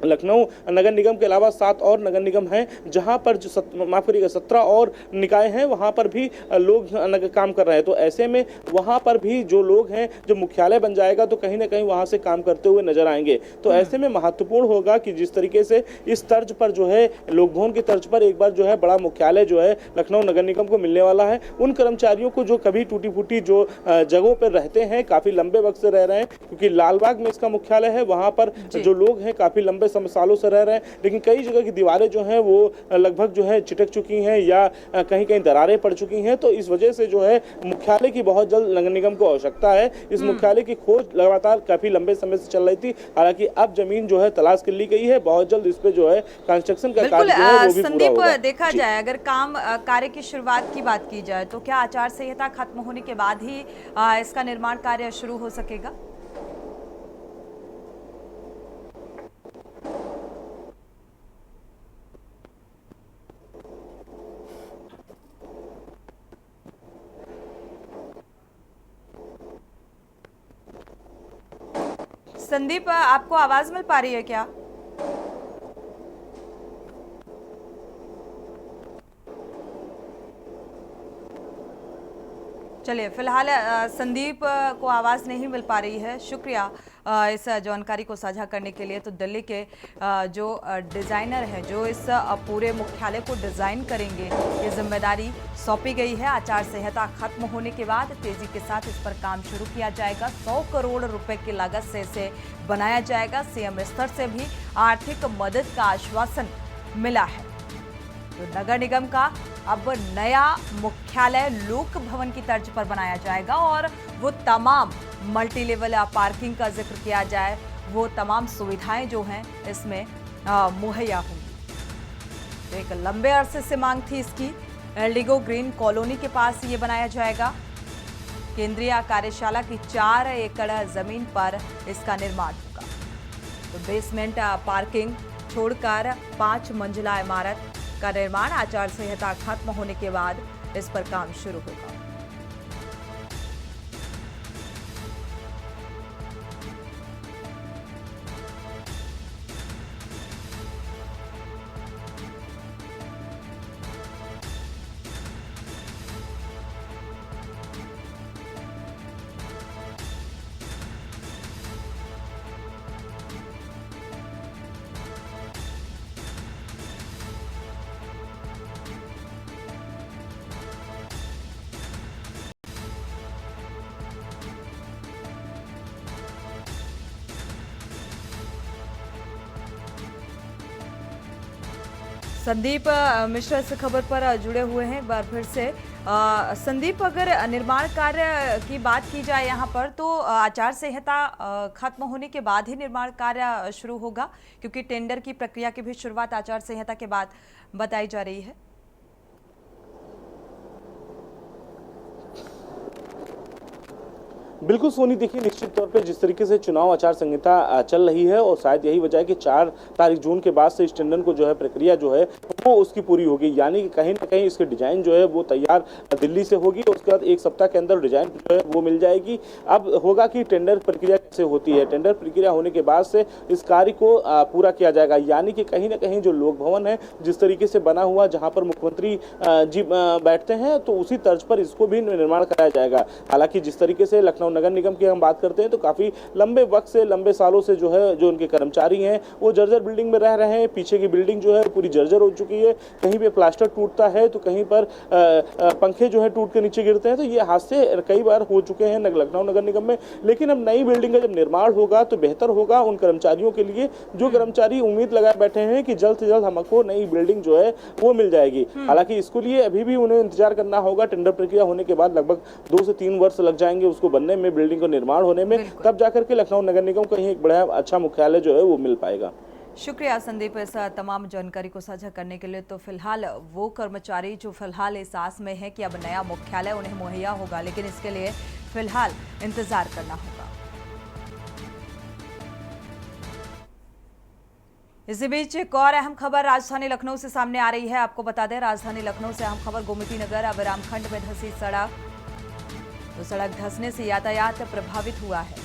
लखनऊ नगर निगम के अलावा 7 और नगर निगम हैं, जहां पर जो 17 और निकाय हैं, वहां पर भी लोग काम कर रहे हैं। तो ऐसे में वहां पर भी जो लोग हैं, जो मुख्यालय बन जाएगा तो कहीं ना कहीं वहां से काम करते हुए नजर आएंगे। तो ऐसे में महत्वपूर्ण होगा कि जिस तरीके से इस तर्ज पर जो है लोक भवन की तर्ज पर एक बार जो है बड़ा मुख्यालय जो है लखनऊ नगर निगम को मिलने वाला है। उन कर्मचारियों को जो कभी टूटी फूटी जो जगहों पर रहते हैं, काफी लंबे वक्त से रह रहे हैं, क्योंकि लालबाग में इसका मुख्यालय है, वहां पर जो लोग हैं काफी लंबे सालों से रह रहे हैं, लेकिन कई जगह की दीवारें जो हैं वो लगभग जो है चिटक चुकी हैं या कहीं कहीं दरारें पड़ चुकी हैं। तो इस वजह से जो है मुख्यालय की बहुत जल्द नगर निगम को आवश्यकता है। इस मुख्यालय की खोज लगातार काफी लंबे समय से चल रही थी। हालांकि अब जमीन जो है तलाश कर ली गई है, बहुत जल्द इस पे जो है कंस्ट्रक्शन का कार्य जो है वो भी पूरा होगा। देखा जाए, अगर कार्य की शुरुआत की बात की जाए तो क्या आचार संहिता खत्म होने के बाद ही इसका निर्माण कार्य शुरू हो सकेगा? संदीप, आपको आवाज मिल पा रही है क्या? चलिए, फिलहाल संदीप को आवाज़ नहीं मिल पा रही है। शुक्रिया इस जानकारी को साझा करने के लिए। तो दिल्ली के जो डिज़ाइनर हैं, जो इस पूरे मुख्यालय को डिज़ाइन करेंगे, ये जिम्मेदारी सौंपी गई है। आचार संहिता खत्म होने के बाद तेज़ी के साथ इस पर काम शुरू किया जाएगा। 100 करोड़ रुपए की लागत से इसे बनाया जाएगा। सीएम स्तर से भी आर्थिक मदद का आश्वासन मिला है। तो नगर निगम का अब नया मुख्यालय लोक भवन की तर्ज पर बनाया जाएगा और वो तमाम मल्टी लेवल पार्किंग का जिक्र किया जाए, वो तमाम सुविधाएं जो हैं इसमें मुहैया होंगी। तो एक लंबे अरसे से मांग थी इसकी। एल्डिगो ग्रीन कॉलोनी के पास ये बनाया जाएगा। केंद्रीय कार्यशाला की 4 एकड़ जमीन पर इसका निर्माण होगा। तो बेसमेंट पार्किंग छोड़कर 5 मंजिला इमारत का निर्माण आचार संहिता खत्म होने के बाद इस पर काम शुरू होगा। संदीप मिश्रा इस खबर पर जुड़े हुए हैं एक बार फिर से। संदीप, अगर निर्माण कार्य की बात की जाए यहाँ पर, तो आचार संहिता खत्म होने के बाद ही निर्माण कार्य शुरू होगा, क्योंकि टेंडर की प्रक्रिया की भी शुरुआत आचार संहिता के बाद बताई जा रही है। बिल्कुल सोनी, देखिए निश्चित तौर पे जिस तरीके से चुनाव आचार संहिता चल रही है और शायद यही वजह है कि 4 तारीख जून के बाद से इस टेंडर को जो है प्रक्रिया जो है वो उसकी पूरी होगी। यानी कि कहीं ना कहीं इसके डिजाइन जो है वो तैयार दिल्ली से होगी और उसके बाद 1 सप्ताह के अंदर डिजाइन जो है वो मिल जाएगी। अब होगा कि टेंडर प्रक्रिया कैसे होती है। टेंडर प्रक्रिया होने के बाद से इस कार्य को पूरा किया जाएगा। यानी कि कहीं ना कहीं जो लोक भवन है जिस तरीके से बना हुआ, जहाँ पर मुख्यमंत्री जी बैठते हैं, तो उसी तर्ज पर इसको भी निर्माण कराया जाएगा। हालांकि जिस तरीके से लखनऊ लखनऊ नगर निगम की हम बात करते हैं तो काफ़ी लंबे वक्त से, लंबे सालों से जो है जो उनके कर्मचारी हैं वो जर्जर बिल्डिंग में रह रहे हैं। पीछे की बिल्डिंग जो है पूरी जर्जर हो चुकी है, कहीं पे प्लास्टर टूटता है तो कहीं पर पंखे जो है टूट के नीचे गिरते हैं। तो ये हादसे कई बार हो चुके हैं लखनऊ नगर निगम में। लेकिन अब नई बिल्डिंग का जब निर्माण होगा तो बेहतर होगा उन कर्मचारियों के लिए, जो कर्मचारी उम्मीद लगाए बैठे हैं कि जल्द से जल्द हमको नई बिल्डिंग जो है वो मिल जाएगी। हालांकि इसके लिए अभी भी उन्हें इंतजार करना होगा। टेंडर प्रक्रिया होने के बाद लगभग 2 से 3 वर्ष लग जाएंगे उसको बनने में, बिल्डिंग का निर्माण होने में, तब जाकर के लखनऊ नगर निगम को कहीं एक बड़ा अच्छा मुख्यालय जो है वो मिल पाएगा। शुक्रिया संदीप इस तमाम जानकारी को साझा करने के लिए। तो फिलहाल वो कर्मचारी जो फिलहाल इस आस में है कि अब नया मुख्यालय उन्हें मुहैया होगा, लेकिन इसके लिए फिलहाल इंतजार करना होगा। इसी बीच एक और अहम खबर राजधानी लखनऊ से सामने आ रही है। आपको बता दें, राजधानी लखनऊ से अहम खबर गोमती नगर अब रामखंड में धंसी सड़क, तो सड़क धंसने से यातायात प्रभावित हुआ है।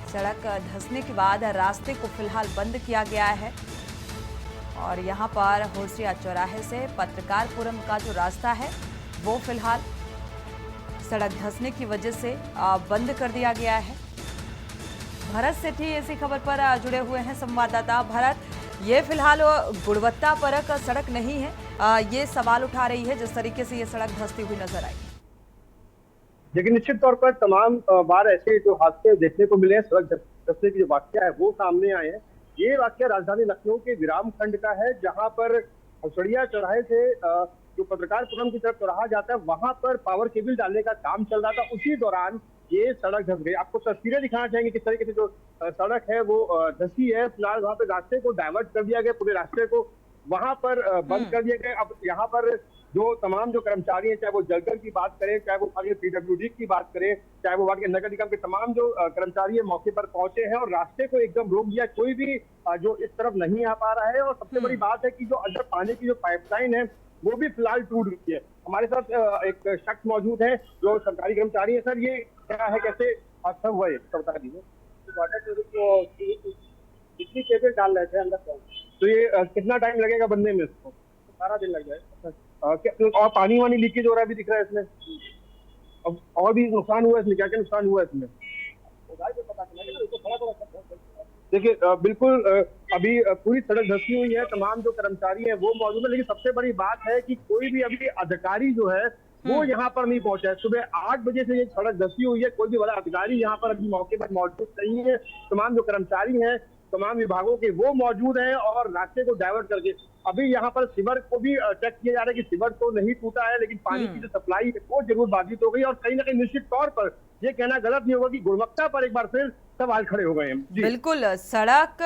सड़क धंसने के बाद रास्ते को फिलहाल बंद किया गया है और यहां पर होसिया चौराहे से पत्रकारपुरम का जो रास्ता है वो फिलहाल सड़क धंसने की वजह से बंद कर दिया गया है। भरत सेठी इसी खबर पर जुड़े हुए हैं संवाददाता। भरत, ये फिलहाल गुणवत्तापरक सड़क नहीं है, ये सवाल उठा रही है जिस तरीके से ये सड़क धंसती हुई नजर आई। लेकिन निश्चित तौर पर तमाम बार ऐसे जो हादसे देखने को मिले हैं, सड़क धंसने की जो वाकया है वो सामने आए हैं। ये वाकया राजधानी लखनऊ के विराम खंड का है, जहां पर होसिया चौराहे से जो पत्रकारपुरम की तरफ चौराहा जाता है वहां पर पावर केबल डालने का काम चल रहा था। उसी दौरान ये सड़क धंस गई। आपको तस्वीरें दिखाना चाहेंगे किस तरीके से जो सड़क है वो धंसी है। फिलहाल वहां पे रास्ते को डाइवर्ट कर दिया गया, पूरे रास्ते को वहां पर बंद कर दिया गया। अब यहाँ पर जो तमाम जो कर्मचारी हैं, चाहे वो जलकर की बात करें, चाहे वो PWD की बात करें, चाहे वो वार्ड के नगर निगम के तमाम जो कर्मचारी है मौके पर पहुंचे हैं और रास्ते को एकदम रोक दिया। कोई भी जो इस तरफ नहीं आ पा रहा है। और सबसे बड़ी बात है कि जो अंदर पानी की जो पाइपलाइन है वो भी फिलहाल टूट गई है। हमारे साथ एक शख्स मौजूद है जो सरकारी कर्मचारी है। सर, ये क्या है, कैसे हादसा हुआ है? बता दीजिए। कितनी केबल डाल रहे थे अंदर, तो ये कितना टाइम लगेगा बनने में? इसको सारा दिन लग जाएगा। और पानी वानी लीकेज हो रहा है भी दिख रहा है इसमें। अब और भी नुकसान हुआ है इसमें, क्या क्या नुकसान हुआ है इसमें? देखिए बिल्कुल अभी पूरी सड़क धंसी हुई है, तमाम जो कर्मचारी हैं वो मौजूद है। लेकिन सबसे बड़ी बात है कि कोई भी अभी अधिकारी जो है वो यहाँ पर नहीं पहुंचा है। सुबह 8 बजे से ये सड़क धंसी हुई है, कोई भी बड़ा अधिकारी यहाँ पर अभी मौके पर मौजूद नहीं है। तमाम जो कर्मचारी हैं तमाम विभागों के वो मौजूद हैं और रास्ते को डाइवर्ट करके अभी यहाँ पर सीवर को भी चेक किया जा रहा है कि सीवर तो नहीं टूटा है, लेकिन पानी की जो सप्लाई है वो जरूर बाधित हो गई। और कहीं ना कहीं निश्चित तौर पर ये कहना गलत नहीं होगा कि गुणवत्ता पर एक बार फिर सवाल खड़े हो गए हैं। बिल्कुल, सड़क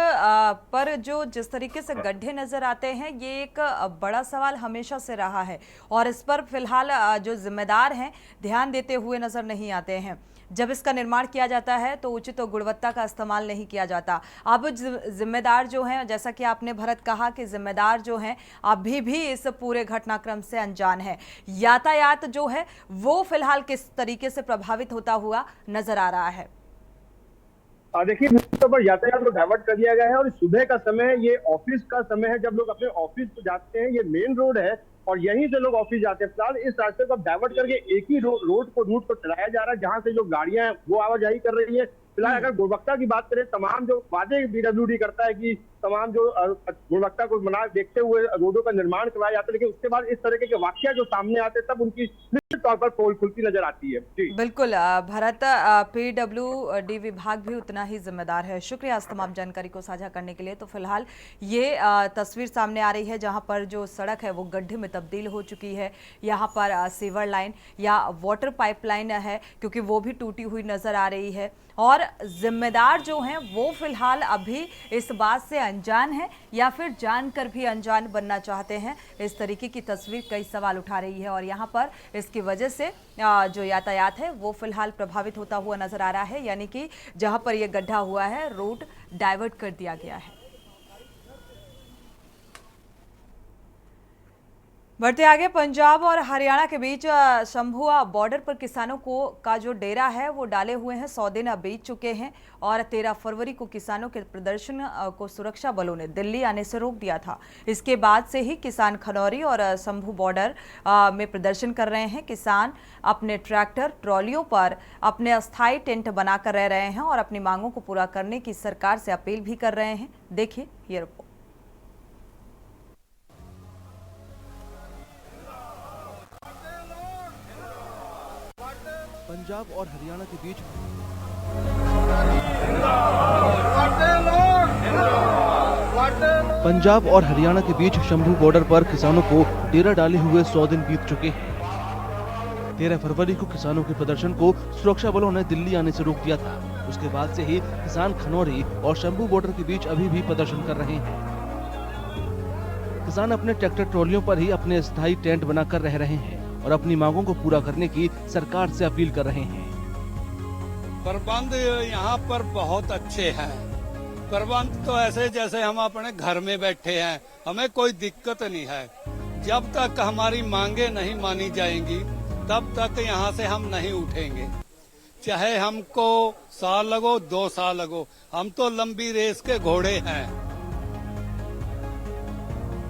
पर जो जिस तरीके से गड्ढे नजर आते हैं ये एक बड़ा सवाल हमेशा से रहा है और इस पर फिलहाल जो जिम्मेदार हैं ध्यान देते हुए नजर नहीं आते हैं। जब इसका निर्माण किया जाता है तो उचित गुणवत्ता का इस्तेमाल नहीं किया जाता। अब जिम्मेदार जो हैं, जैसा कि आपने भरत कहा कि जिम्मेदार जो हैं अभी भी इस पूरे घटनाक्रम से अनजान है। यातायात जो है वो फिलहाल किस तरीके से प्रभावित होता हुआ नजर आ रहा है? देखिए तो पर यातायात को डाइवर्ट कर दिया गया है और सुबह का समय ये ऑफिस का समय है, जब लोग अपने ऑफिस को जाते हैं। ये मेन रोड है और यहीं से लोग ऑफिस जाते हैं। फिलहाल इस रास्ते को डाइवर्ट करके एक ही रूट को चलाया जा रहा है, जहां से जो गाड़ियां हैं वो आवाजाही कर रही है। फिलहाल अगर गुणवत्ता की बात करें, तमाम जो वादे PWD करता है कि तमाम जो गुणवत्ता को बना देखते हुए रोडों का निर्माण करवाया जाता है, लेकिन उसके बाद इस तरह के वाकया जो सामने आते हैं तब उनकी निश्चित तौर पर पोल खुलती नजर आती है। जी बिल्कुल भरत, PWD विभाग भी उतना ही जिम्मेदार है। शुक्रिया इस तमाम जानकारी को साझा करने के लिए। तो फिलहाल ये तस्वीर सामने आ रही है जहां पर जो सड़क है वो गड्ढे में तब्दील हो चुकी है। यहाँ पर सीवर लाइन या वाटर पाइपलाइन है क्योंकि वो भी टूटी हुई नजर आ रही है और जिम्मेदार जो हैं वो फिलहाल अभी इस बात से अनजान है या फिर जानकर भी अनजान बनना चाहते हैं। इस तरीके की तस्वीर कई सवाल उठा रही है और यहाँ पर इसकी वजह से जो यातायात है वो फिलहाल प्रभावित होता हुआ नजर आ रहा है, यानी कि जहाँ पर यह गड्ढा हुआ है रूट डाइवर्ट कर दिया गया है। बढ़ते आगे, पंजाब और हरियाणा के बीच शंभुआ बॉर्डर पर किसानों का जो डेरा है वो डाले हुए हैं। 100 दिन बीत चुके हैं और 13 फरवरी को किसानों के प्रदर्शन को सुरक्षा बलों ने दिल्ली आने से रोक दिया था। इसके बाद से ही किसान खनौरी और शंभू बॉर्डर में प्रदर्शन कर रहे हैं। किसान अपने ट्रैक्टर ट्रॉलियों पर अपने अस्थायी टेंट बनाकर रह रहे हैं और अपनी मांगों को पूरा करने की सरकार से अपील भी कर रहे हैं। देखिए ये रिपोर्ट। पंजाब और हरियाणा के बीच शंभू बॉर्डर पर किसानों को डेरा डाले हुए 100 दिन बीत चुके हैं। 13 फरवरी को किसानों के प्रदर्शन को सुरक्षा बलों ने दिल्ली आने से रोक दिया था। उसके बाद से ही किसान खनौरी और शंभू बॉर्डर के बीच अभी भी प्रदर्शन कर रहे हैं। किसान अपने ट्रैक्टर ट्रॉलियों पर ही अपने स्थायी टेंट बनाकर रह रहे हैं और अपनी मांगों को पूरा करने की सरकार से अपील कर रहे हैं। प्रबंध यहाँ पर बहुत अच्छे हैं। प्रबंध तो ऐसे जैसे हम अपने घर में बैठे हैं, हमें कोई दिक्कत नहीं है। जब तक हमारी मांगे नहीं मानी जाएंगी तब तक यहाँ से हम नहीं उठेंगे, चाहे हमको साल लगो 2 साल लगो। हम तो लंबी रेस के घोड़े हैं।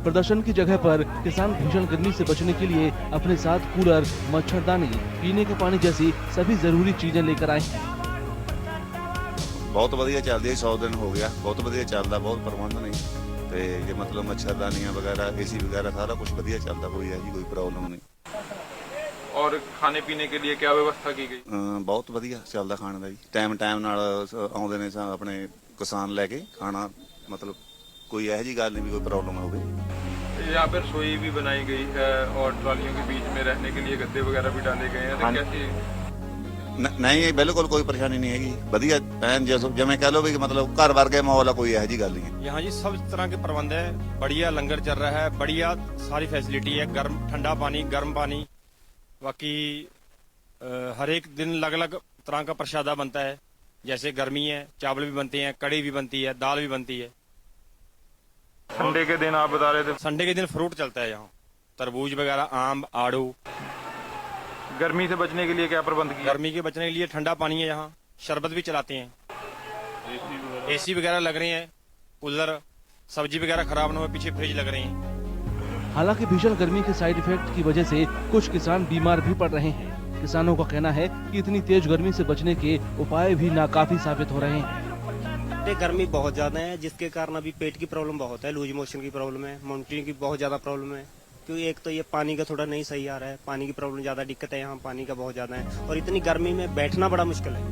प्रदर्शन की जगह पर किसान भीषण गर्मी से बचने के लिए अपने साथ कूलर, मच्छरदानी, पीने का पानी जैसी सभी जरूरी चीजें लेकर आए हैं। बहुत बढ़िया चल रही है, 100 दिन हो गया, बहुत बढ़िया चलता, बहुत प्रबंध नहीं ते ये मतलब मच्छरदानियां वगैरह, एसी वगैरह सारा कुछ बढ़िया चलता, कोई है जी कोई प्रॉब्लम नहीं। और खाने पीने के लिए क्या व्यवस्था की गई? बहुत बढ़िया चलता खाने का जी, टाइम नाल आउंदे ने अपने किसान लेके खाना, मतलब कोई यह जी गल नहीं भी कोई प्रॉब्लम हो गई। यहाँ पर रसोई भी बनाई गई है और ट्रॉलियों के बीच में रहने के लिए गद्दे वगैरह भी डाले गए हैं। तो कैसी नहीं, बिल्कुल कोई परेशानी नहीं हैगी, बढ़िया पैन जैसे जमे कह लो भी मतलब घर वर्गे माहौल है, कोई यह जी गल नहीं है। यहाँ जी सब तरह के प्रबंध है, बढ़िया लंगर चल रहा है, बढ़िया सारी फैसिलिटी है, गर्म ठंडा पानी, गर्म पानी, बाकी हर एक दिन अलग अलग तरह का प्रसादा बनता है। जैसे गर्मी है चावल भी बनते हैं, कड़ी भी बनती है, दाल भी बनती है। संडे के दिन आप बता रहे थे? संडे के दिन फ्रूट चलता है यहाँ, तरबूज वगैरह, आम, आड़ू। गर्मी से बचने के लिए क्या प्रबंध किया? गर्मी के बचने के लिए ठंडा पानी है यहाँ, शरबत भी चलाते हैं, एसी वगैरह लग रहे हैं, कूलर, सब्जी वगैरह खराब न हो पीछे फ्रिज लग रहे हैं। हालांकि भीषण गर्मी के साइड इफेक्ट की वजह से कुछ किसान बीमार भी पड़ रहे हैं। किसानों का कहना है कि इतनी तेज गर्मी से बचने के उपाय भी नाकाफी साबित हो रहे हैं। गर्मी बहुत ज्यादा है, जिसके कारण अभी पेट की प्रॉब्लम बहुत है, लूज मोशन की प्रॉब्लम है, मॉनिटरिंग की बहुत ज्यादा प्रॉब्लम है। क्योंकि एक तो ये पानी का थोड़ा नहीं सही आ रहा है, पानी की प्रॉब्लम ज्यादा दिक्कत है यहाँ, पानी का बहुत ज्यादा है। और इतनी गर्मी में बैठना बड़ा मुश्किल है,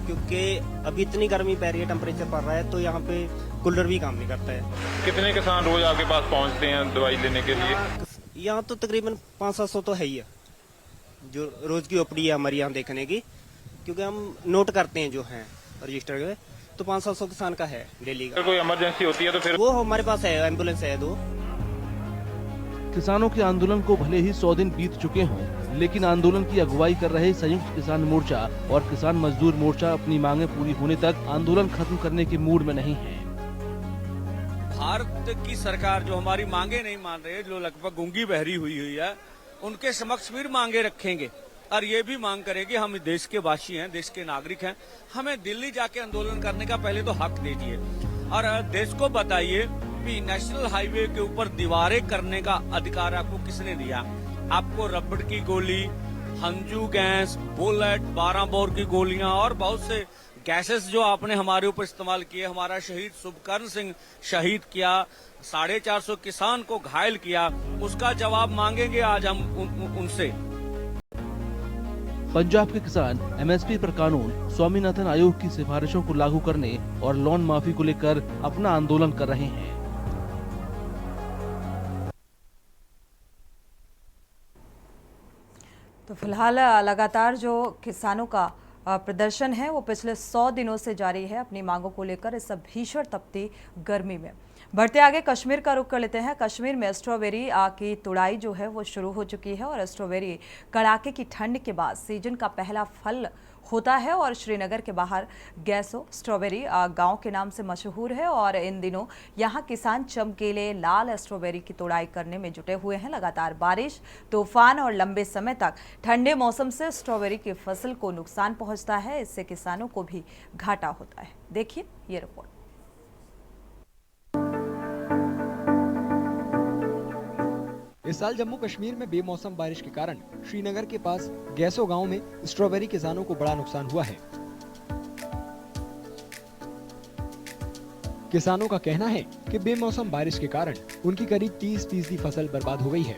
क्योंकि अभी इतनी गर्मी पै रही है, टेम्परेचर पड़ रहा है, तो यहाँ पे कूलर भी काम नहीं करता है। कितने किसान रोज आपके पास पहुँचते हैं दवाई लेने के लिए? यहाँ तो तकरीबन 500-700 तो है ही है, जो रोज की ओपीडी है हमारी यहाँ देखने की, क्योंकि हम नोट करते हैं जो है रजिस्टर के, तो 500-700 किसान का है डेली का। कोई इमरजेंसी होती है तो फिर वो हमारे पास है, एम्बुलेंस है 2। किसानों के आंदोलन को भले ही 100 दिन बीत चुके हों, लेकिन आंदोलन की अगुवाई कर रहे संयुक्त किसान मोर्चा और किसान मजदूर मोर्चा अपनी मांगे पूरी होने तक आंदोलन खत्म करने के मूड में नहीं है। भारत की सरकार जो हमारी मांगे नहीं मान रही है, जो लगभग गूंगी बहरी हुई है, उनके समक्ष फिर मांगे रखेंगे और ये भी मांग करेंगे हम देश के वासी हैं, देश के नागरिक हैं, हमें दिल्ली जाके आंदोलन करने का पहले तो हक दीजिए और देश को बताइए कि नेशनल हाईवे के ऊपर दीवारें करने का अधिकार आपको किसने दिया? आपको रबड़ की गोली, हंजू गैस, बुलेट, 12 बोर की गोलियां और बहुत से गैसेस जो आपने हमारे ऊपर इस्तेमाल किए, हमारा शहीद शुभकर्ण सिंह शहीद किया, 450 किसान को घायल किया, उसका जवाब मांगेंगे आज हम उनसे। पंजाब के किसान एमएसपी पर कानून, स्वामीनाथन आयोग की सिफारिशों को लागू करने और लोन माफी को लेकर अपना आंदोलन कर रहे हैं। तो फिलहाल लगातार जो किसानों का प्रदर्शन है वो पिछले 100 दिनों से जारी है अपनी मांगों को लेकर इस भीषण तपती गर्मी में। बढ़ते आगे कश्मीर का रुख कर लेते हैं। कश्मीर में स्ट्रॉबेरी की तुड़ाई जो है वो शुरू हो चुकी है और स्ट्रॉबेरी कड़ाके की ठंड के बाद सीजन का पहला फल होता है और श्रीनगर के बाहर गैसो स्ट्रॉबेरी गांव के नाम से मशहूर है और इन दिनों यहां किसान चमकीले लाल स्ट्रॉबेरी की तोड़ाई करने में जुटे हुए हैं। लगातार बारिश, तूफान और लंबे समय तक ठंडे मौसम से स्ट्रॉबेरी की फसल को नुकसान पहुंचता है, इससे किसानों को भी घाटा होता है। देखिए ये रिपोर्ट। इस साल जम्मू कश्मीर में बेमौसम बारिश के कारण श्रीनगर के पास गैसो गांव में स्ट्रॉबेरी किसानों को बड़ा नुकसान हुआ है। किसानों का कहना है कि बेमौसम बारिश के कारण उनकी करीब 30% फसल बर्बाद हो गई है।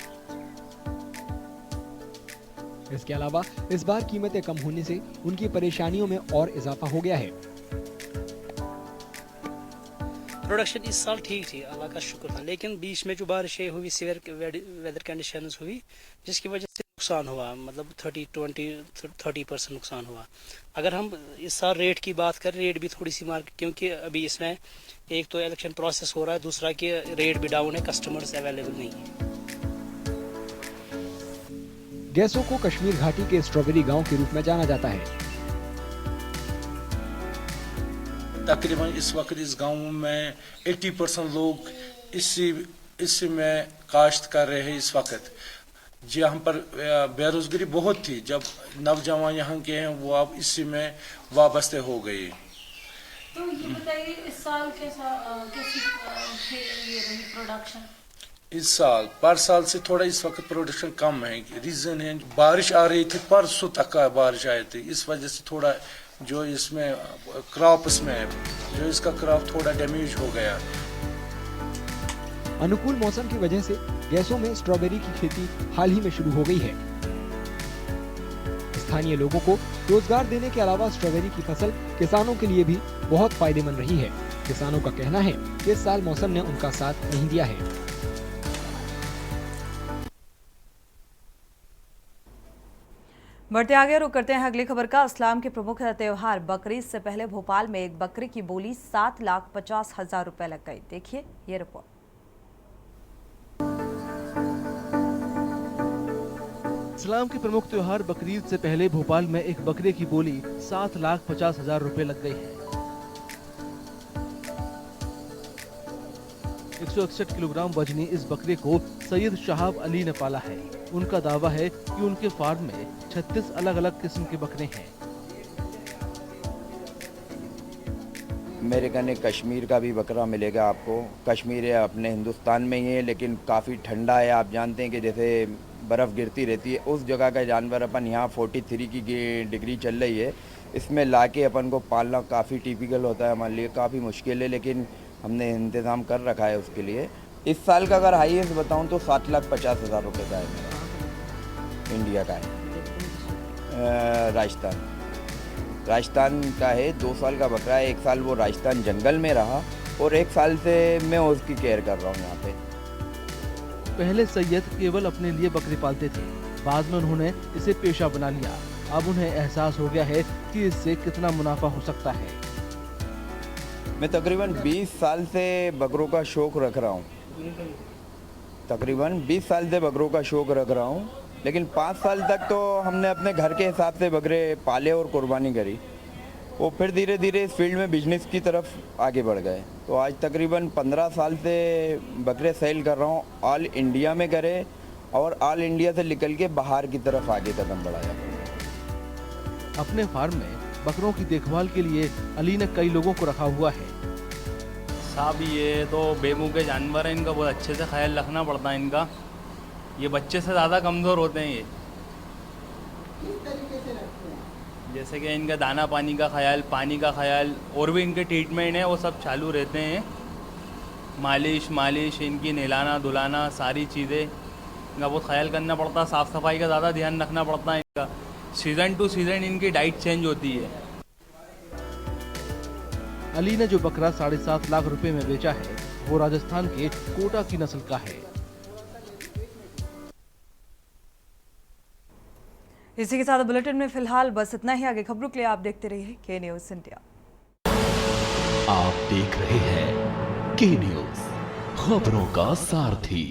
इसके अलावा इस बार कीमतें कम होने से उनकी परेशानियों में और इजाफा हो गया है। प्रोडक्शन इस साल ठीक थी, अल्लाह का शुक्र था, लेकिन बीच में जो बारिशें हुई, सीवियर वेदर कंडीशंस हुई, जिसकी वजह से नुकसान हुआ, मतलब 30% नुकसान हुआ। अगर हम इस साल रेट की बात करें, रेट भी थोड़ी सी मार्केट, क्योंकि अभी इसमें एक तो इलेक्शन प्रोसेस हो रहा है, दूसरा कि रेट भी डाउन है, कस्टमर्स अवेलेबल नहीं है। गैसों को कश्मीर घाटी के स्ट्रॉबेरी गांव के रूप में जाना जाता है। तकरीबन इस वक्त इस गांव में 80% लोग इसी में काश्त कर रहे हैं इस वक्त। जहाँ पर बेरोजगारी बहुत थी, जब नौजवान यहाँ के हैं वो अब इसी में वाबस्ते हो गए। तो ये बताइए इस साल कैसी रही प्रोडक्शन? इस साल पर साल से थोड़ा इस वक्त प्रोडक्शन कम है। रीजन है बारिश आ रही थी, परसों तक बारिश आई थी, इस वजह से थोड़ा जो इसमें क्रॉप्स में जो इसका क्रॉप थोड़ा डैमेज हो गया। अनुकूल मौसम की वजह से गैसों में स्ट्रॉबेरी की खेती हाल ही में शुरू हो गई है। स्थानीय लोगों को रोजगार देने के अलावा स्ट्रॉबेरी की फसल किसानों के लिए भी बहुत फायदेमंद रही है। किसानों का कहना है कि इस साल मौसम ने उनका साथ नहीं दिया है। बढ़ते आगे रुक करते हैं अगली खबर का। इस्लाम के प्रमुख त्योहार बकरीद से पहले भोपाल में एक बकरे की बोली 7,50,000 रुपए लग गई। देखिए ये रिपोर्ट। इस्लाम के प्रमुख त्योहार बकरीद से पहले भोपाल में एक बकरे की बोली 7,50,000 रुपए लग गई है। 161 किलोग्राम वजनी इस बकरे को सैयद शहाब अली ने पाला है। उनका दावा है कि उनके फार्म में 36 अलग अलग किस्म के बकरे हैं। मेरे कहने कश्मीर का भी बकरा मिलेगा आपको। कश्मीर है अपने हिंदुस्तान में ही है, लेकिन काफ़ी ठंडा है। आप जानते हैं कि जैसे बर्फ़ गिरती रहती है, उस जगह का जानवर अपन यहाँ 43 की डिग्री चल रही है, इसमें लाके अपन को पालना काफ़ी टिपिकल होता है, हमारे लिए काफ़ी मुश्किल है, लेकिन हमने इंतज़ाम कर रखा है उसके लिए। इस साल का अगर हाईएस्ट बताऊं तो 7,50,000 रुपये का है मेरा, इंडिया का है। राजस्थान का है। 2 साल का बकरा है। 1 साल वो राजस्थान जंगल में रहा और 1 साल से मैं उसकी केयर कर रहा हूँ यहाँ पे। पहले सैयद केवल अपने लिए बकरी पालते थे, बाद में उन्होंने इसे पेशा बना लिया। अब उन्हें एहसास हो गया है कि इससे कितना मुनाफा हो सकता है। मैं तकरीबन 20 साल से बकरों का शौक रख रहा हूँ। तकरीबन 20 साल से बकरों का शौक रख रहा हूँ, लेकिन 5 साल तक तो हमने अपने घर के हिसाब से बकरे पाले और कुर्बानी करी। वो फिर धीरे धीरे इस फील्ड में बिजनेस की तरफ आगे बढ़ गए। तो आज तकरीबन 15 साल से बकरे सेल कर रहा हूँ। ऑल इंडिया में करे और ऑल इंडिया से निकल के बाहर की तरफ आगे कदम बढ़ाया। अपने फार्म में बकरों की देखभाल के लिए अली ने कई लोगों को रखा हुआ है। साहब ये तो बेमुँह के जानवर हैं, इनका बहुत अच्छे से ख्याल रखना पड़ता है। इनका ये बच्चे से ज़्यादा कमज़ोर होते हैं। ये जैसे कि इनका दाना पानी का ख्याल, पानी का ख्याल, और भी इनके ट्रीटमेंट है वो सब चालू रहते हैं। मालिश इनकी नहलाना धुलाना सारी चीज़ें इनका बहुत ख्याल करना पड़ता है। साफ़ सफाई का ज़्यादा ध्यान रखना पड़ता है इनका। सीज़न टू सीज़न इनकी डाइट चेंज होती है। अली ने जो बकरा 7.5 लाख रुपए में बेचा है वो राजस्थान के कोटा की नस्ल का है। इसी के साथ बुलेटिन में फिलहाल बस इतना ही। आगे खबरों के लिए आप देखते रहिए के न्यूज़ इंडिया। आप देख रहे हैं के न्यूज़, खबरों का सारथी।